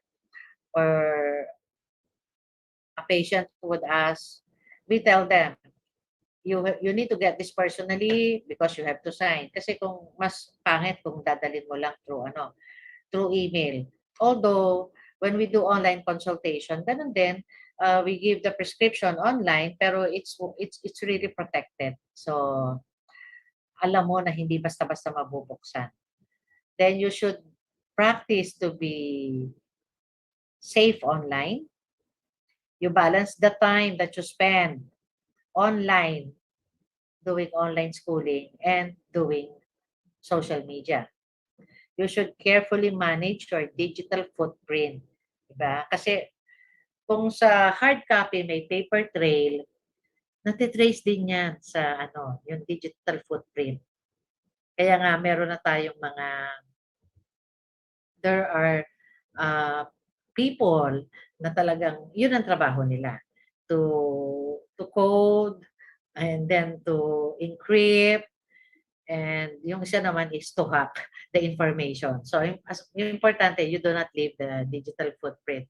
a patient would ask, we tell them, you need to get this personally because you have to sign. Kasi kung mas pangit kung dadalhin mo lang through email. Although when we do online consultation, ganun din, we give the prescription online pero it's really protected. So alam mo na hindi basta-basta mabubuksan. Then you should practice to be safe online. You balance the time that you spend online doing online schooling and doing social media. You should carefully manage your digital footprint. Diba? Kasi kung sa hard copy may paper trail, natitrace din yan sa yung digital footprint. Kaya nga meron na tayong there are people na talagang yun ang trabaho nila to code and then to encrypt and yung isa naman is to hack the information. So yung importante, you do not leave the digital footprint.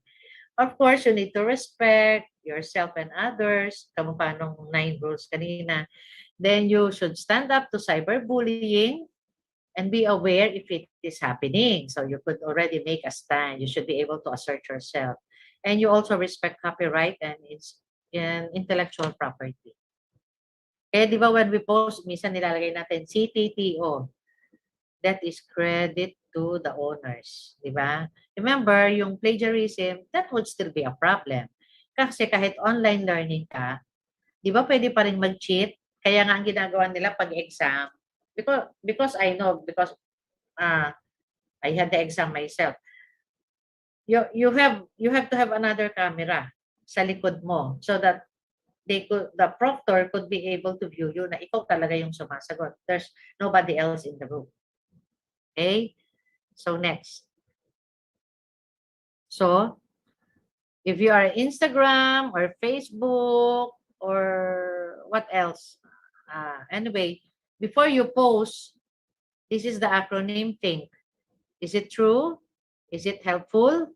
Of course, you need to respect yourself and others. Kamukha nung 9 rules kanina. Then you should stand up to cyberbullying and be aware if it is happening. So you could already make a stand. You should be able to assert yourself. And you also respect copyright and intellectual property. Eh, di ba when we post, minsan nilalagay natin CTTO. That is credit to the owners. Di ba? Remember, yung plagiarism, that would still be a problem. Kasi kahit online learning ka, di ba pwede pa rin mag-cheat? Kaya nga ang ginagawa nila pag-exam, because I know, because I had the exam myself. You have to have another camera sa likod mo so that the proctor could be able to view you na ikaw talaga yung sumasagot. There's nobody else in the room. Okay? So next. So, if you are Instagram or Facebook or what else? Anyway, before you post, this is the acronym THINK. Is it true? Is it helpful?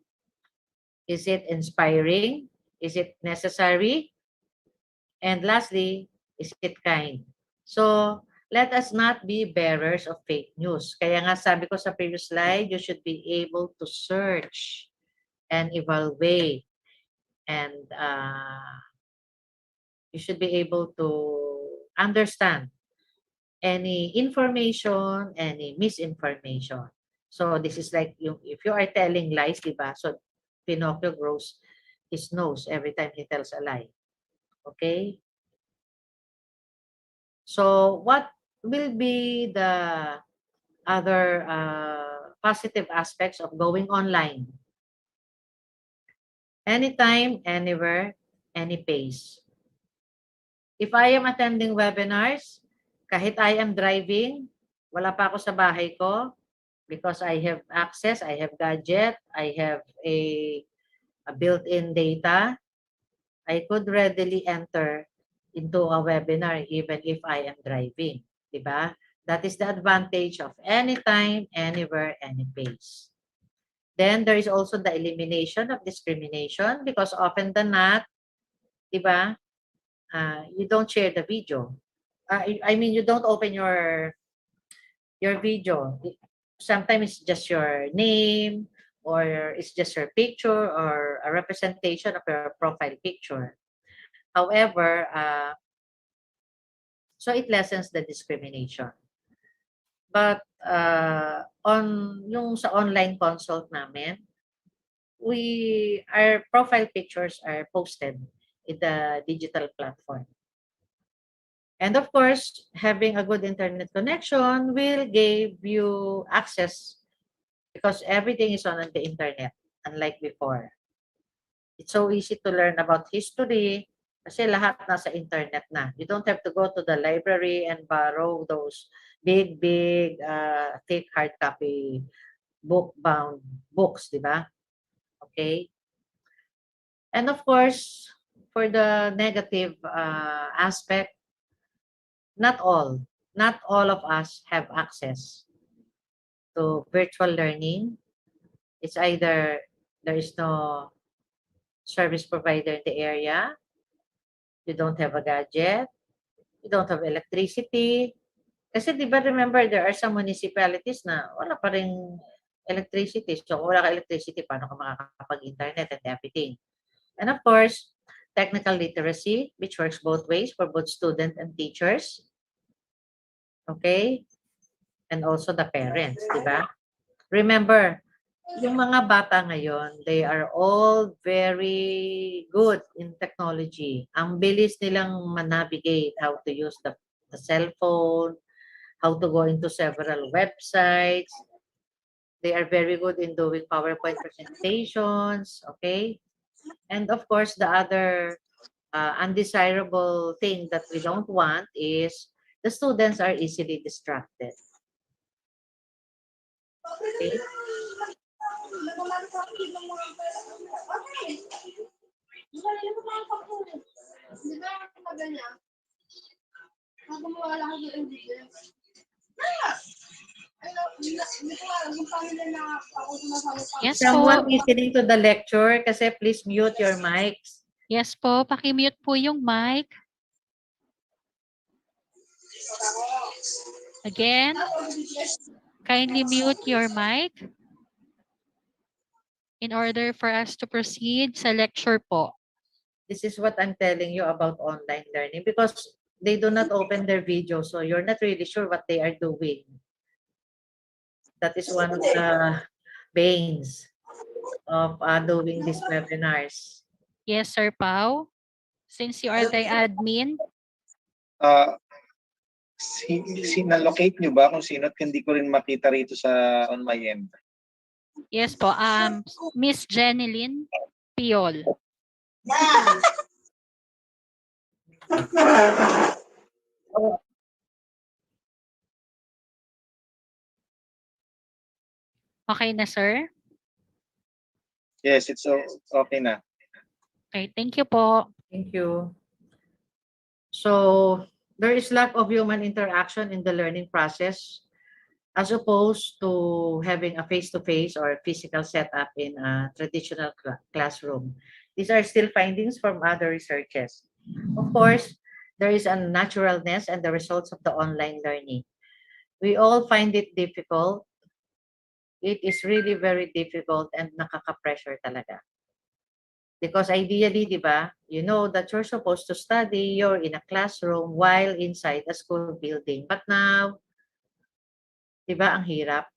Is it inspiring? Is it necessary? And lastly, is it kind? So, let us not be bearers of fake news. Kaya nga sabi ko sa previous slide, you should be able to search and evaluate. And you should be able to understand any information, any misinformation. So this is like if you are telling lies, diba? So Pinocchio grows his nose every time he tells a lie. Okay? So what will be the other positive aspects of going online? Anytime, anywhere, any pace. If I am attending webinars, kahit I am driving, wala pa ako sa bahay ko, because I have access, I have gadget, I have a built-in data, I could readily enter into a webinar even if I am driving. Diba? That is the advantage of anytime, anywhere, any pace. Then there is also the elimination of discrimination because often than not, diba, you don't share the video. I mean, you don't open your video. Sometimes it's just your name or it's just your picture or a representation of your profile picture. However, so it lessens the discrimination. But sa online consult namin, our profile pictures are posted in the digital platform. And of course, having a good internet connection will give you access because everything is on the internet, unlike before. It's so easy to learn about history, Kasi lahat nasa internet na. You don't have to go to the library and borrow those big, thick hard copy book-bound books, di ba? Okay? And of course, for the negative aspect, not all of us have access to virtual learning. It's either there is no service provider in the area, you don't have a gadget, you don't have electricity. Kasi di ba remember, there are some municipalities na wala pa rin electricity. So kung wala ka electricity, paano ka makakapag-internet and everything? And of course, technical literacy, which works both ways for both student and teachers. Okay? And also the parents, di ba? Remember, yung mga bata ngayon, they are all very good in technology. Ang bilis nilang manavigate how to use the cell phone, how to go into several websites. They are very good in doing PowerPoint presentations, okay? And of course, the other undesirable thing that we don't want is the students are easily distracted. Okay? Yes Someone po. listening to the lecture, kasi please mute your mics. Yes po, paki-mute po yung mic. Again, kindly mute your mic in order for us to proceed sa lecture po. This is what I'm telling you about online learning because they do not open their video, so you're not really sure what they are doing. That is one of the banes of doing these webinars. Yes, Sir Pao. Since you are the admin, Sinalocate nyo ba kung sino at hindi ko rin makita rito sa on my end? yes po, Miss Jeneline Piol. Okay na, sir? Yes, it's okay na. Okay, thank you po. Thank you. So there is lack of human interaction in the learning process as opposed to having a face-to-face or physical setup in a traditional classroom. These are still findings from other researches. Of course, there is a naturalness and the results of the online learning. We all find it difficult. It is really very difficult and nakaka-pressure talaga. Because ideally, di ba, you know that you're supposed to study, you're in a classroom while inside a school building. But now, di ba, ang hirap.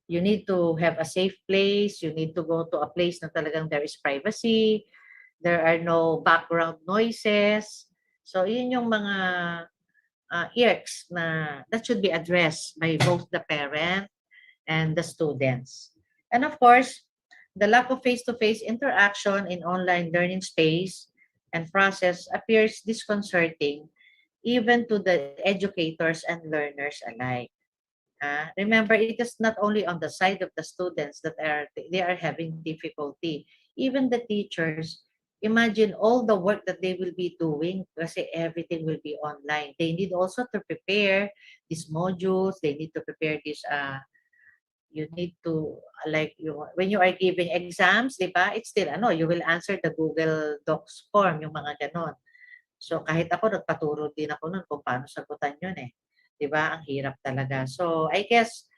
You need to have a safe place. You need to go to a place na talagang there is privacy. There are no background noises. So, yun yung mga irks na that should be addressed by both the parent and the students. And of course, the lack of face-to-face interaction in online learning space and process appears disconcerting even to the educators and learners alike. Remember, it is not only on the side of the students that they are having difficulty. Even the teachers, imagine all the work that they will be doing kasi everything will be online. They need also to prepare these modules. They need to prepare this you need to when you are giving exams, di ba? It's still you will answer the Google Docs form, yung mga ganon. So kahit ako nagpaturo din ako nun kung paano sagutan yun eh. Di ba? Ang hirap talaga. So I guess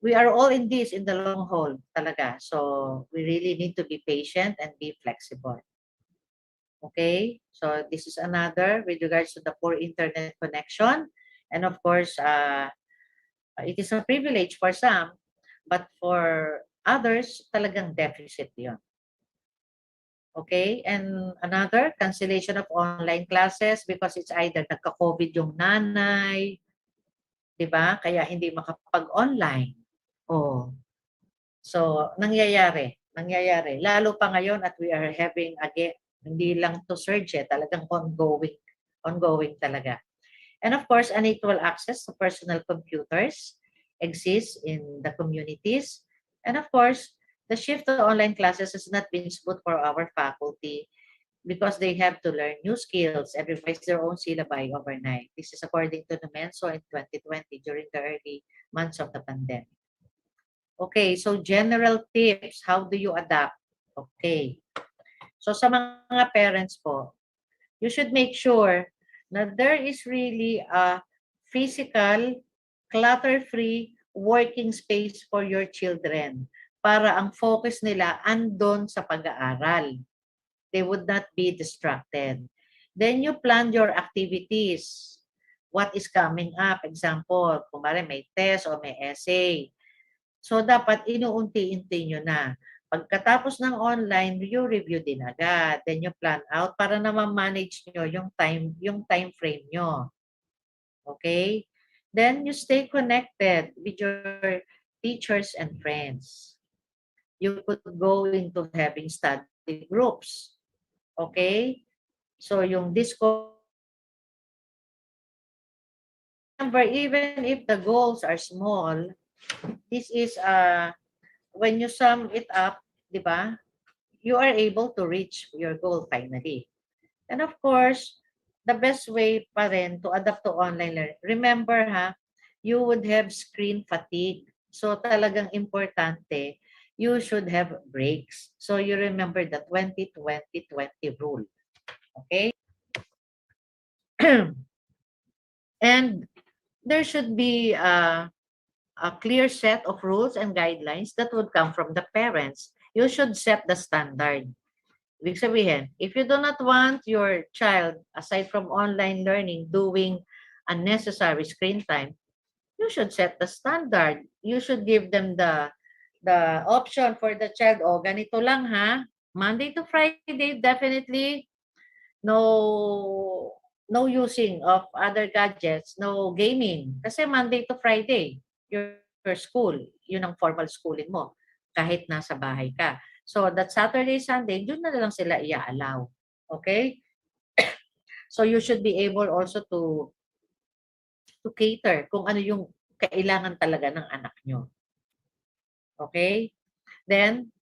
we are all in this in the long haul talaga. So we really need to be patient and be flexible. Okay? So this is another with regards to the poor internet connection. And of course, it is a privilege for some, but for others, talagang deficit yun. Okay? And another, cancellation of online classes because it's either nagka-COVID yung nanay, di ba? Kaya hindi makapag-online. Oh. So, nangyayari. Lalo pa ngayon at we are having again Hindi lang to surge, talagang ongoing talaga. And of course, unequal access to personal computers exists in the communities. And of course, the shift to online classes has not been smooth for our faculty because they have to learn new skills and revise their own syllabi overnight. This is according to the Menso in 2020 during the early months of the pandemic. Okay, so general tips, how do you adapt? Okay. So sa mga parents po, you should make sure na there is really a physical, clutter-free working space for your children para ang focus nila andon sa pag-aaral. They would not be distracted. Then you plan your activities. What is coming up? Example, kung may test o may essay. So, dapat inuunti-unti nyo na. Pagkatapos ng online, you review din agad. Then you plan out para na ma-manage nyo yung time frame nyo. Okay? Then you stay connected with your teachers and friends. You could go into having study groups. Okay? So, yung Discord, remember, even if the goals are small, this is when you sum it up, di ba? You are able to reach your goal finally. And of course, the best way pa rin to adapt to online learning. Remember you would have screen fatigue. So talagang importante, you should have breaks. So you remember the 20-20-20 rule. Okay? And there should be a clear set of rules and guidelines that would come from the parents. You should set the standard. Ibig sabihin, if you do not want your child, aside from online learning, doing unnecessary screen time, you should set the standard. You should give them the option for the child, ganito lang Monday to Friday, definitely no using of other gadgets, no gaming. Kasi Monday to Friday, your school, yun ang formal schooling mo, kahit nasa bahay ka. So that Saturday, Sunday, doon na lang sila i-allow. Okay? So you should be able also to cater kung ano yung kailangan talaga ng anak nyo. Okay? Then,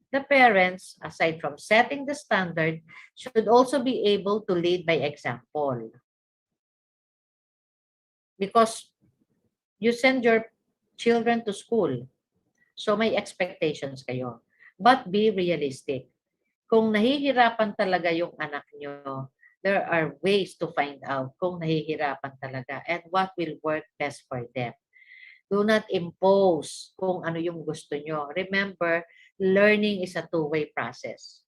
the parents, aside from setting the standard, should also be able to lead by example. Because you send your children to school, so may expectations kayo. But be realistic. Kung nahihirapan talaga yung anak nyo, there are ways to find out kung nahihirapan talaga and what will work best for them. Do not impose kung ano yung gusto nyo. Remember, learning is a two-way process.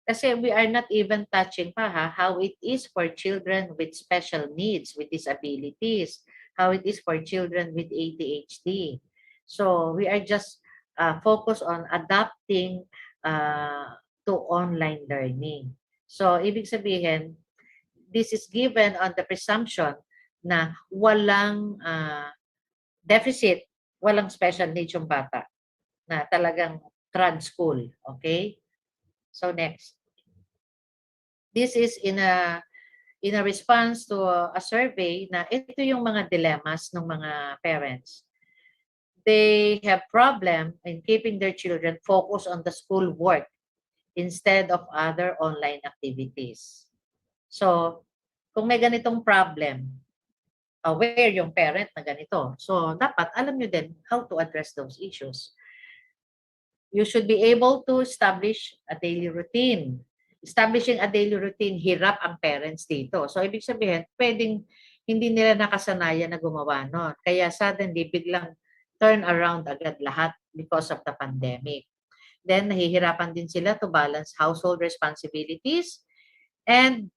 Kasi we are not even touching how it is for children with special needs, with disabilities, how it is for children with ADHD. So we are just focused on adapting to online learning. So ibig sabihin, this is given on the presumption na walang deficit, walang special needs yung bata, na talagang trad school. Okay? So next. This is in a response to a survey na ito yung mga dilemmas ng mga parents. They have problem in keeping their children focused on the school work instead of other online activities. So, kung may ganitong problem, aware yung parent na ganito. So, dapat alam nyo din how to address those issues. You should be able to establish a daily routine. Establishing a daily routine, hirap ang parents dito. So, ibig sabihin, pwedeng hindi nila nakasanayan na gumawa nun. Kaya suddenly, biglang turn around agad lahat because of the pandemic. Then, nahihirapan din sila to balance household responsibilities and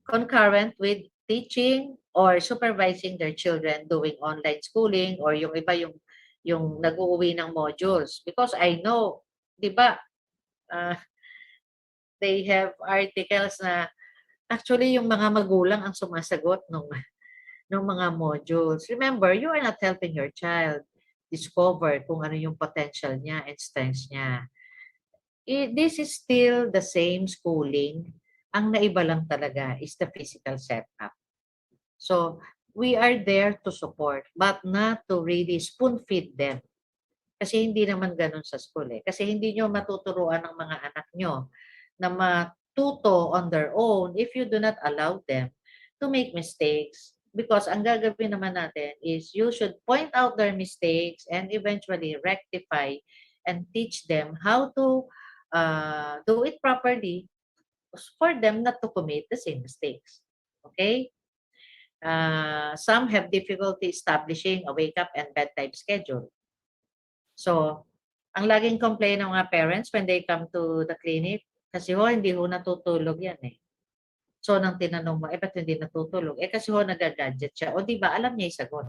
concurrent with teaching or supervising their children doing online schooling or yung iba yung nag-uuwi ng modules. Because I know, di ba, they have articles na actually yung mga magulang ang sumasagot nung mga modules. Remember, you are not helping your child discover kung ano yung potential niya and strengths niya. this is still the same schooling. Ang naiba lang talaga is the physical setup. So, we are there to support, but not to really spoon feed them. Kasi hindi naman ganun sa school eh. Kasi hindi nyo matuturuan ng mga anak nyo na matuto on their own if you do not allow them to make mistakes. Because ang gagawin naman natin is you should point out their mistakes and eventually rectify and teach them how to do it properly for them not to commit the same mistakes. Okay? Some have difficulty establishing a wake-up and bedtime schedule. So, ang laging complain ng mga parents when they come to the clinic, kasi hindi ho natutulog yan eh. So, nang tinanong mo, ba't hindi natutulog? Kasi nag-gadget siya. O di ba, alam niya yung sagot.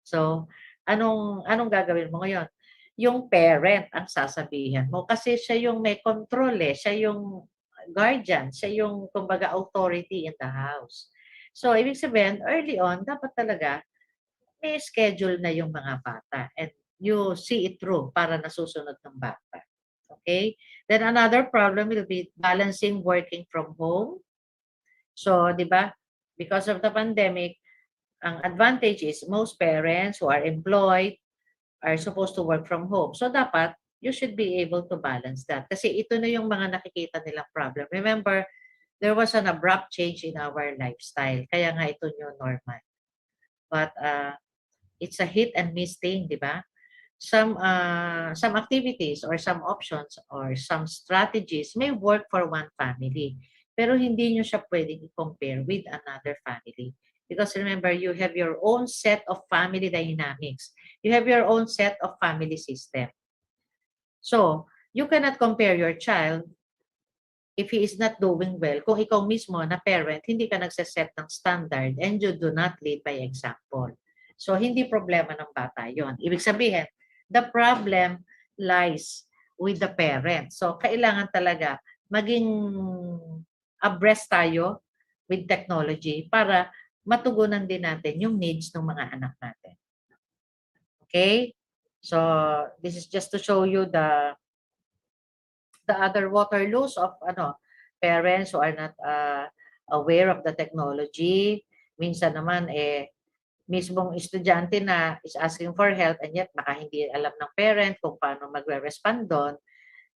So, anong gagawin mo ngayon? Yung parent ang sasabihan mo kasi siya yung may control eh. Siya yung guardian. Siya yung, kumbaga, authority in the house. So, ibig sabihin, early on, dapat talaga may schedule na yung mga bata and you see it through para nasusunod ng bata. Okay? Then another problem will be balancing working from home. So, di ba, because of the pandemic, ang advantage is most parents who are employed are supposed to work from home. So, dapat, you should be able to balance that. Kasi ito na yung mga nakikita nilang problem. Remember, there was an abrupt change in our lifestyle. Kaya nga ito new normal. But it's a hit and miss thing, di ba? Some activities or some options or some strategies may work for one family. Pero hindi nyo siya pwedeng i-compare with another family. Because remember, you have your own set of family dynamics. You have your own set of family system. So, you cannot compare your child if he is not doing well. Kung ikaw mismo na parent, hindi ka nagsaset ng standard and you do not lead by example. So, hindi problema ng bata yon. Ibig sabihin, the problem lies with the parent. So, kailangan talaga maging abreast tayo with technology para matugunan din natin yung needs ng mga anak natin. Okay? So, this is just to show you the other Waterloos of parents who are not aware of the technology. Minsan naman mismong estudyante na is asking for help and yet baka hindi alam ng parent kung paano magre-respond doon.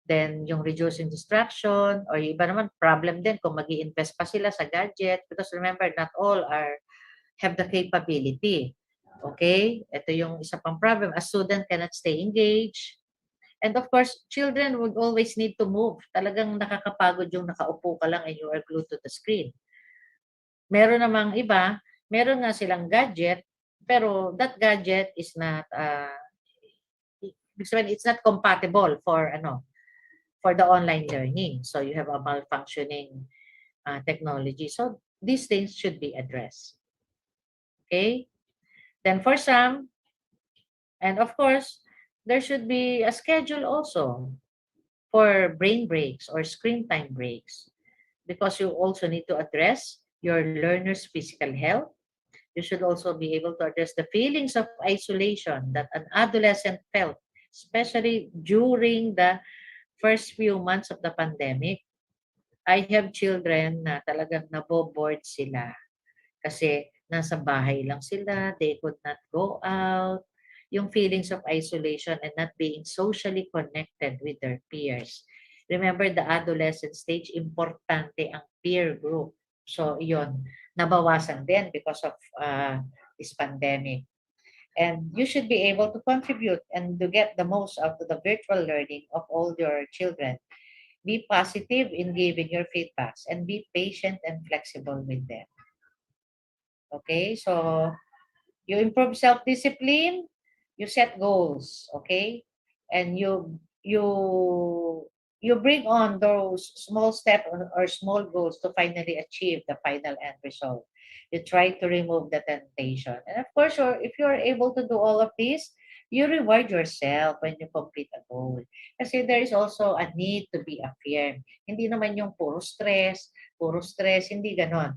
Then yung reducing distraction or iba naman problem din kung mag-i-invest pa sila sa gadget because remember not all have the capability. Okay? Ito yung isa pang problem. A student cannot stay engaged. And of course, children would always need to move. Talagang nakakapagod yung nakaupo ka lang and you are glued to the screen. Meron namang iba, meron nga silang gadget, pero that gadget is not, it's not compatible for the online learning. So you have a malfunctioning technology. So these things should be addressed. Okay? Then for some, and of course, there should be a schedule also for brain breaks or screen time breaks because you also need to address your learner's physical health. You should also be able to address the feelings of isolation that an adolescent felt, especially during the first few months of the pandemic. I have children na talagang naboboard sila kasi nasa bahay lang sila, they could not go out, yung feelings of isolation and not being socially connected with their peers. Remember, the adolescent stage, importante ang peer group. So, yun, nabawasan din because of this pandemic. And you should be able to contribute and to get the most out of the virtual learning of all your children. Be positive in giving your feedbacks and be patient and flexible with them. Okay, so you improve self-discipline, you set goals, okay? And you bring on those small steps or small goals to finally achieve the final end result. You try to remove the temptation. And of course, if you're able to do all of this, you reward yourself when you complete a goal. Kasi there is also a need to be affirmed. Hindi naman yung puro stress, hindi ganon.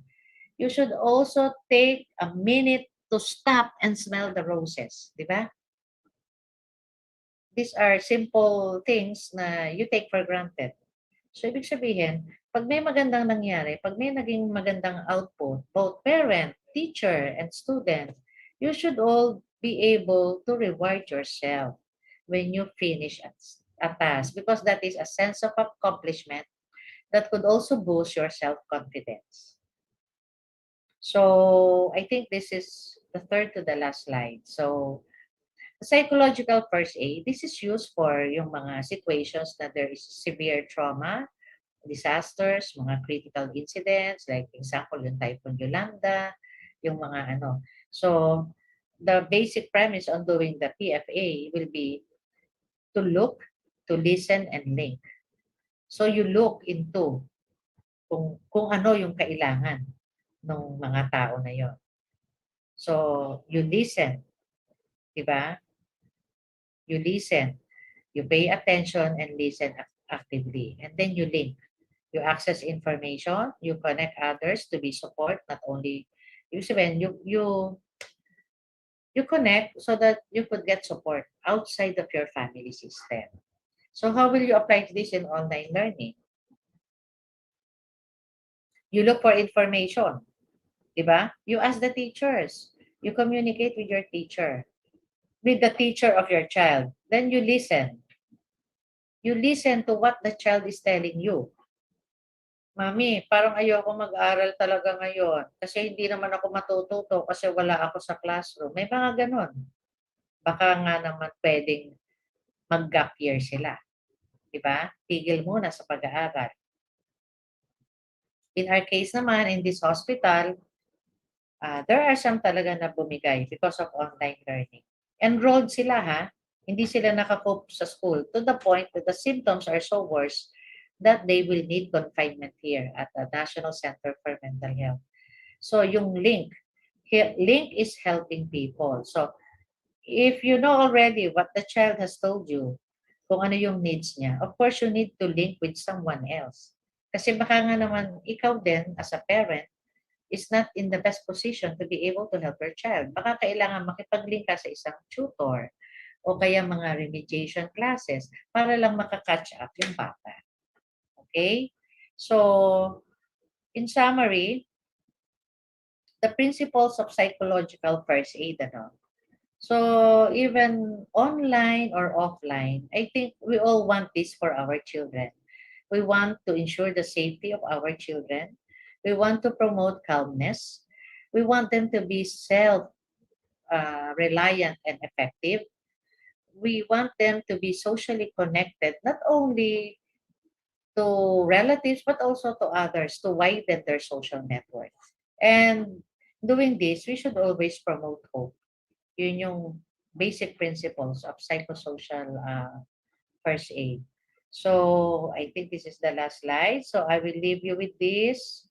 You should also take a minute to stop and smell the roses, di ba? these are simple things na you take for granted. So, ibig sabihin, pag may magandang nangyari, pag may naging magandang output, both parent, teacher, and student, you should all be able to reward yourself when you finish a task because that is a sense of accomplishment that could also boost your self-confidence. So, I think this is the third to the last slide. So, psychological first aid, this is used for yung mga situations na there is severe trauma, disasters, mga critical incidents, like example, yung Typhoon Yolanda, yung mga ano. So, the basic premise on doing the PFA will be to look, to listen, and link. So, you look into kung ano yung kailangan ng mga tao na yon. So, you listen, di ba? You listen, you pay attention and listen actively. And then you link. You access information, you connect others to be support, not only you connect so that you could get support outside of your family system. So how will you apply this in online learning? You look for information, di ba? You ask the teachers. You communicate with your teacher, with the teacher of your child. Then you listen. You listen to what the child is telling you. Mami, parang ayoko mag-aral talaga ngayon kasi hindi naman ako matututo kasi wala ako sa classroom. May mga ganon. Baka nga naman pwedeng mag-gap year sila. Diba? Tigil muna sa pag-aaral. In our case naman, in this hospital, there are some talaga na bumigay because of online learning. Enrolled sila ha, hindi sila nakakope sa school to the point that the symptoms are so worse that they will need confinement here at the National Center for Mental Health. So yung link is helping people. So if you know already what the child has told you, kung ano yung needs niya, of course you need to link with someone else. Kasi baka nga naman ikaw din as a parent is not in the best position to be able to help your child. Baka kailangan makipag-link ka sa isang tutor o kaya mga remediation classes para lang makakatch up yung bata. Okay? So, in summary, the principles of psychological first aid, ano? So, even online or offline, I think we all want this for our children. We want to ensure the safety of our children. We want to promote calmness. We want them to be self-reliant and effective. We want them to be socially connected, not only to relatives, but also to others, to widen their social network. And doing this, we should always promote hope. Yun yung basic principles of psychosocial first aid. So, I think this is the last slide. So, I will leave you with this.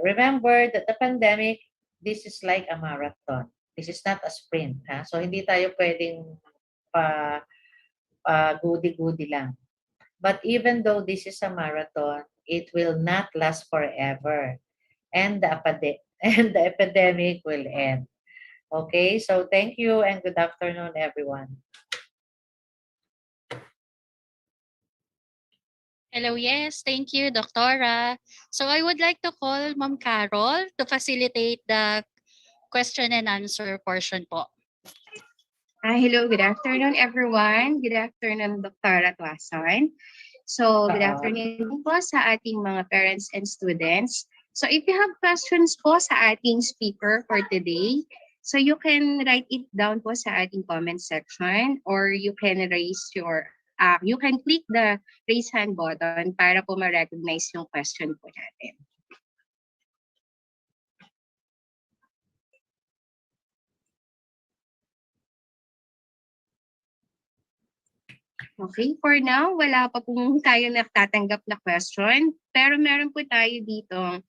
Remember that the pandemic, this is like a marathon. This is not a sprint. Ha? So, hindi tayo pwedeng goody-goody lang. But even though this is a marathon, it will not last forever. And the epidemic will end. Okay, so thank you and good afternoon, everyone. Hello, yes, thank you, Doctora. So I would like to call Ma'am Carol to facilitate the question and answer portion po. Hello, good afternoon, everyone. Good afternoon, Dr. Tuason. So, good afternoon po sa ating mga parents and students. So, if you have questions po sa ating speaker for today, so you can write it down po sa ating comment section or you can you can click the raise hand button para po ma-recognize yung question po natin. Okay, for now, wala pa pong tayo natatanggap na question. Pero meron po tayo dito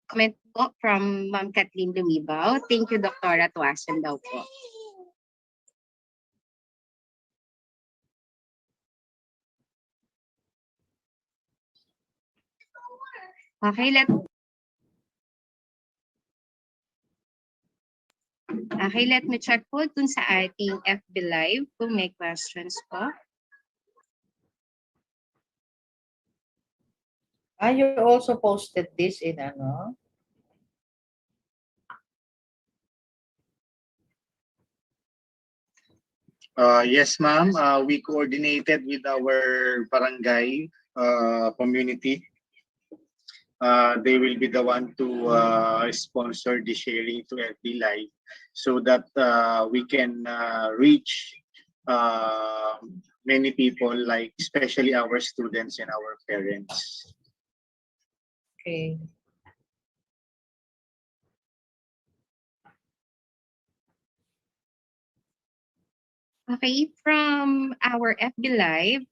comment po from Ma'am Kathleen Lumibaw. Thank you, Dr. Tuason daw po. Okay, Okay, let me check po dun sa ating FB Live kung may questions po. You also posted this in ano? Yes, ma'am. We coordinated with our barangay community. They will be the one to sponsor the sharing to FB Live so that we can reach many people, like especially our students and our parents. Okay. Okay, from our FB Live,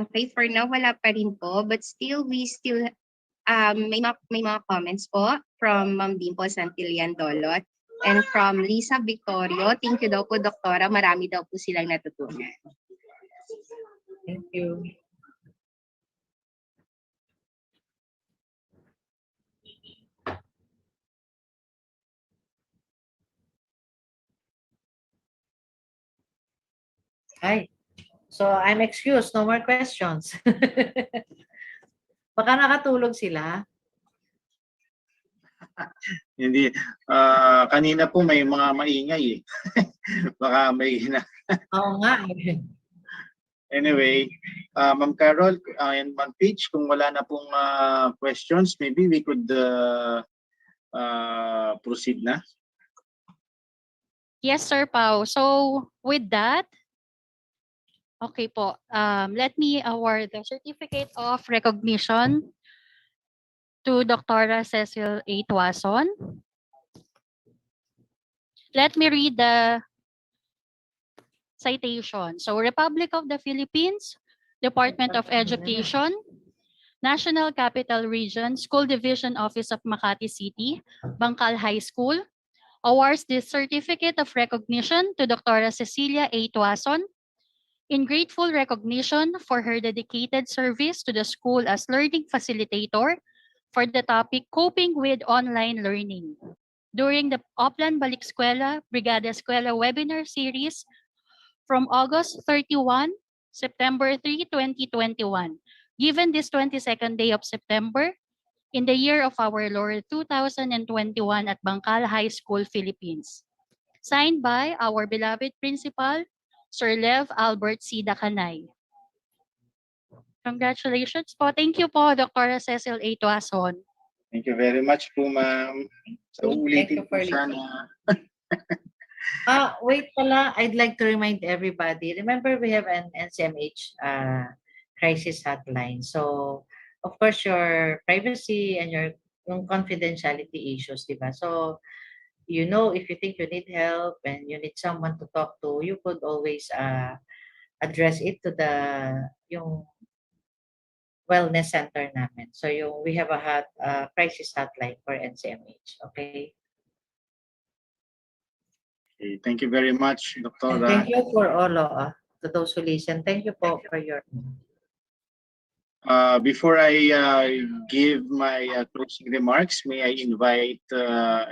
okay, for now, wala pa rin po, but still, may mga comments po from Ma'am Dimple Santillan Dolot and from Lisa Victorio. Thank you daw po, Doktora. Marami daw po silang natutunan. Thank you. Hi. So I'm excused. No more questions. Baka nakatulog sila. Hindi, kanina po may mga maingay eh. Baka may Oo nga. Anyway, Ma'am Carol and Ma'am Peach, kung wala na pong questions, maybe we could proceed na. Yes, Sir Pao. So with that, okay po. Let me award the Certificate of Recognition to Dr. Cecil A. Tuason. Let me read the citation. So, Republic of the Philippines, Department of Education, National Capital Region, School Division Office of Makati City, Bangkal High School, awards this Certificate of Recognition to Dr. Cecilia A. Tuason in grateful recognition for her dedicated service to the school as learning facilitator for the topic Coping with Online Learning during the Oplan Balik Eskwela Brigada Eskwela webinar series from August 31, September 3, 2021, given this 22nd day of September in the year of our Lord 2021 at Bangkal High School, Philippines. Signed by our beloved principal, Sir Lev Albert C. Dacanay. Congratulations po. Thank you po, Dr. Cecil A. Tuason. Thank you very much po, ma'am. So, ulitin Thank you po for sana. Wait pala, I'd like to remind everybody, remember we have an NCMH crisis hotline. So, of course, your privacy and yung confidentiality issues, diba? So, you know, if you think you need help and you need someone to talk to, you could always address it to yung wellness center namin. So, we have a crisis hotline for NCMH, okay? Okay, thank you very much, And Doctora. thank you for all to those who listen. Thank you po for your... Before I give my closing remarks, may I invite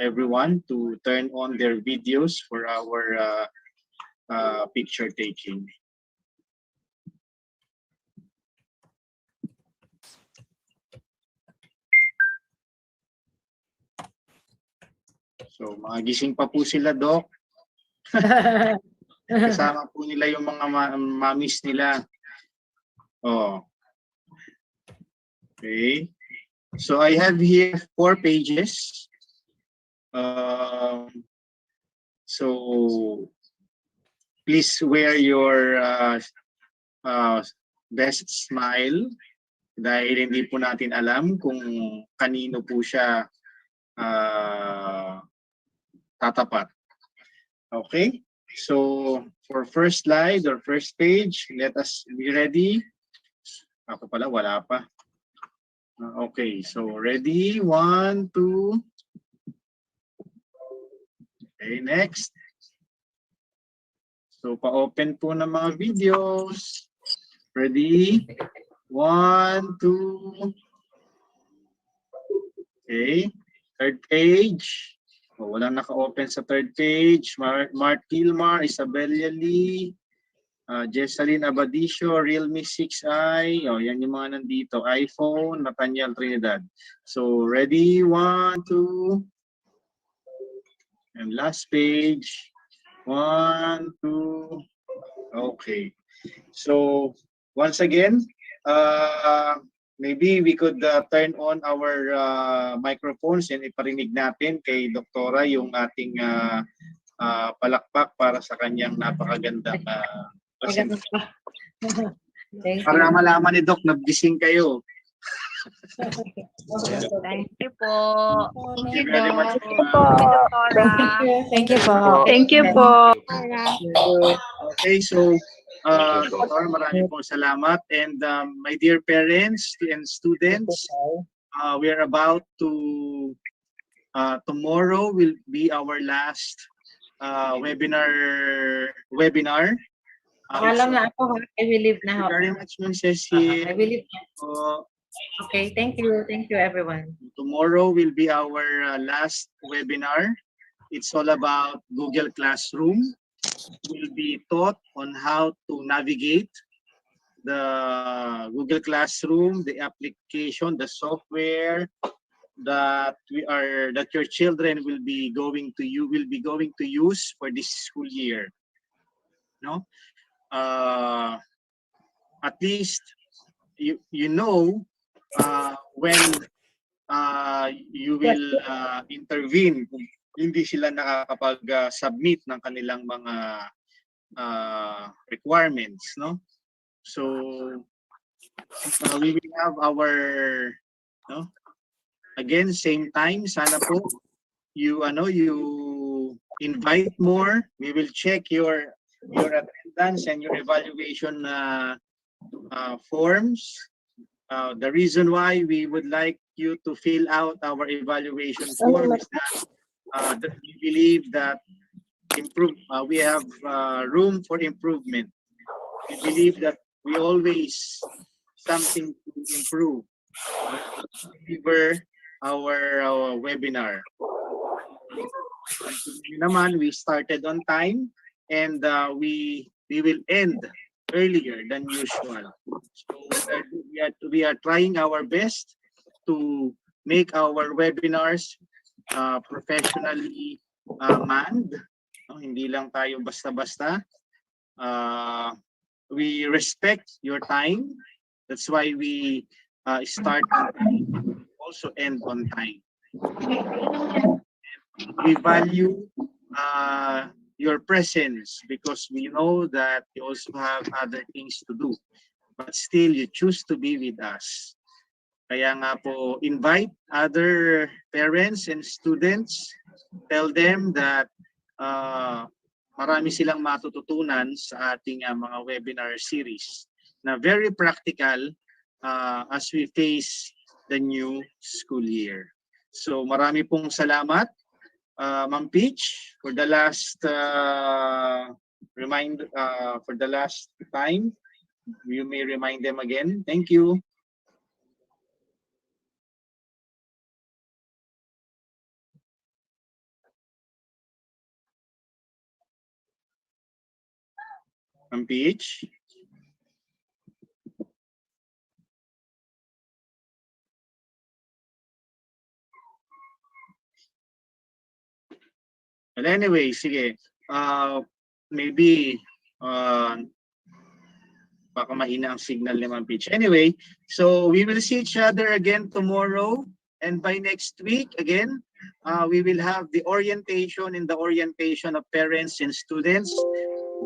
everyone to turn on their videos for our picture taking. So, mga gising pa po sila, Doc. Kasama po nila yung mga mamis nila. Oh. Okay. So I have here 4 pages. So please wear your best smile dahil hindi po natin alam kung kanino po siya tatapat. Okay? So for first slide or first page, let us be ready. Ako pala, wala pa. Okay, so ready? 1, 2. Okay, next. So pa-open po ng mga videos. Ready? 1, 2. Okay, third page. Oh, walang naka-open sa third page. Mark Kilmar, Isabella Lee, Jessalyn Abadisio, Realme 6i. Oh, yan yung mga nandito. iPhone, Nathaniel Trinidad. So, ready? 1, 2. And last page. 1, 2. Okay. So, once again, maybe we could turn on our microphones and iparinig natin kay Doktora yung ating palakpak para sa kanyang napakagandang presentation. Thank Para you. malaman ni Doc, nagising kayo. Thank you po. Thank you, Very much Doc. po. Thank you po. Thank you po. Okay, so Doktor, marami pong salamat. And my dear parents and students, we are about to, tomorrow will be our last webinar. Alam na ako, ha? I will leave Thank na. you very much, Ma'am Ceci. I will leave na. Uh, Okay, thank you. Thank you, everyone. Tomorrow will be our last webinar. It's all about Google Classroom. We'll be taught on how to navigate the Google Classroom, the application, the software that your children will be going to use for this school year. No, at least you know when you will intervene kung hindi sila nakakapag-submit ng kanilang mga requirements, no? So we will have our, no? Again, same time, sana po you invite more. We will check your attendance and your evaluation forms. The reason why we would like you to fill out our evaluation form is that we believe that we have room for improvement. We believe that we always something to improve. Deliver our webinar. Naman, we started on time and we will end earlier than usual. So we are trying our best to make our webinars professionally manned. No, hindi lang tayo basta-basta. We respect your time. That's why we start on time, also end on time. We value your presence because we know that you also have other things to do. But still, you choose to be with us. Kaya nga po, invite other parents and students. Tell them that marami silang matututunan sa ating mga webinar series na very practical as we face the new school year. So marami pong salamat, Ma'am Peach, for the last for the last time. You may remind them again. Thank you. Ma'am Peach. But anyway, sige. Maybe baka mahina ang signal ni Ma'am Peach. Anyway, so we will see each other again tomorrow, and by next week again, we will have the orientation of parents and students.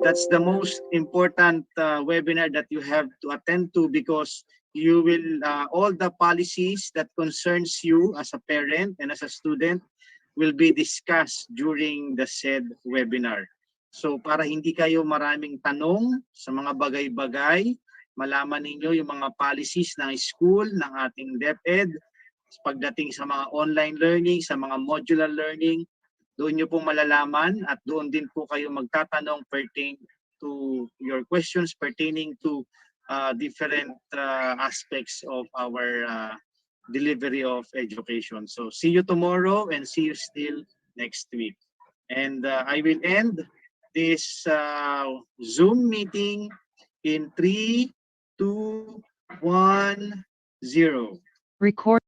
That's the most important webinar that you have to attend to because you will all the policies that concerns you as a parent and as a student will be discussed during the said webinar. So para hindi kayo maraming tanong sa mga bagay-bagay, malaman ninyo yung mga policies ng school, ng ating DepEd, pagdating sa mga online learning, sa mga modular learning, doon nyo po malalaman at doon din po kayo magtatanong pertaining to your questions pertaining to different aspects of our delivery of education. So see you tomorrow and see you still next week. And I will end this Zoom meeting in 3, 2, 1, 0. Record.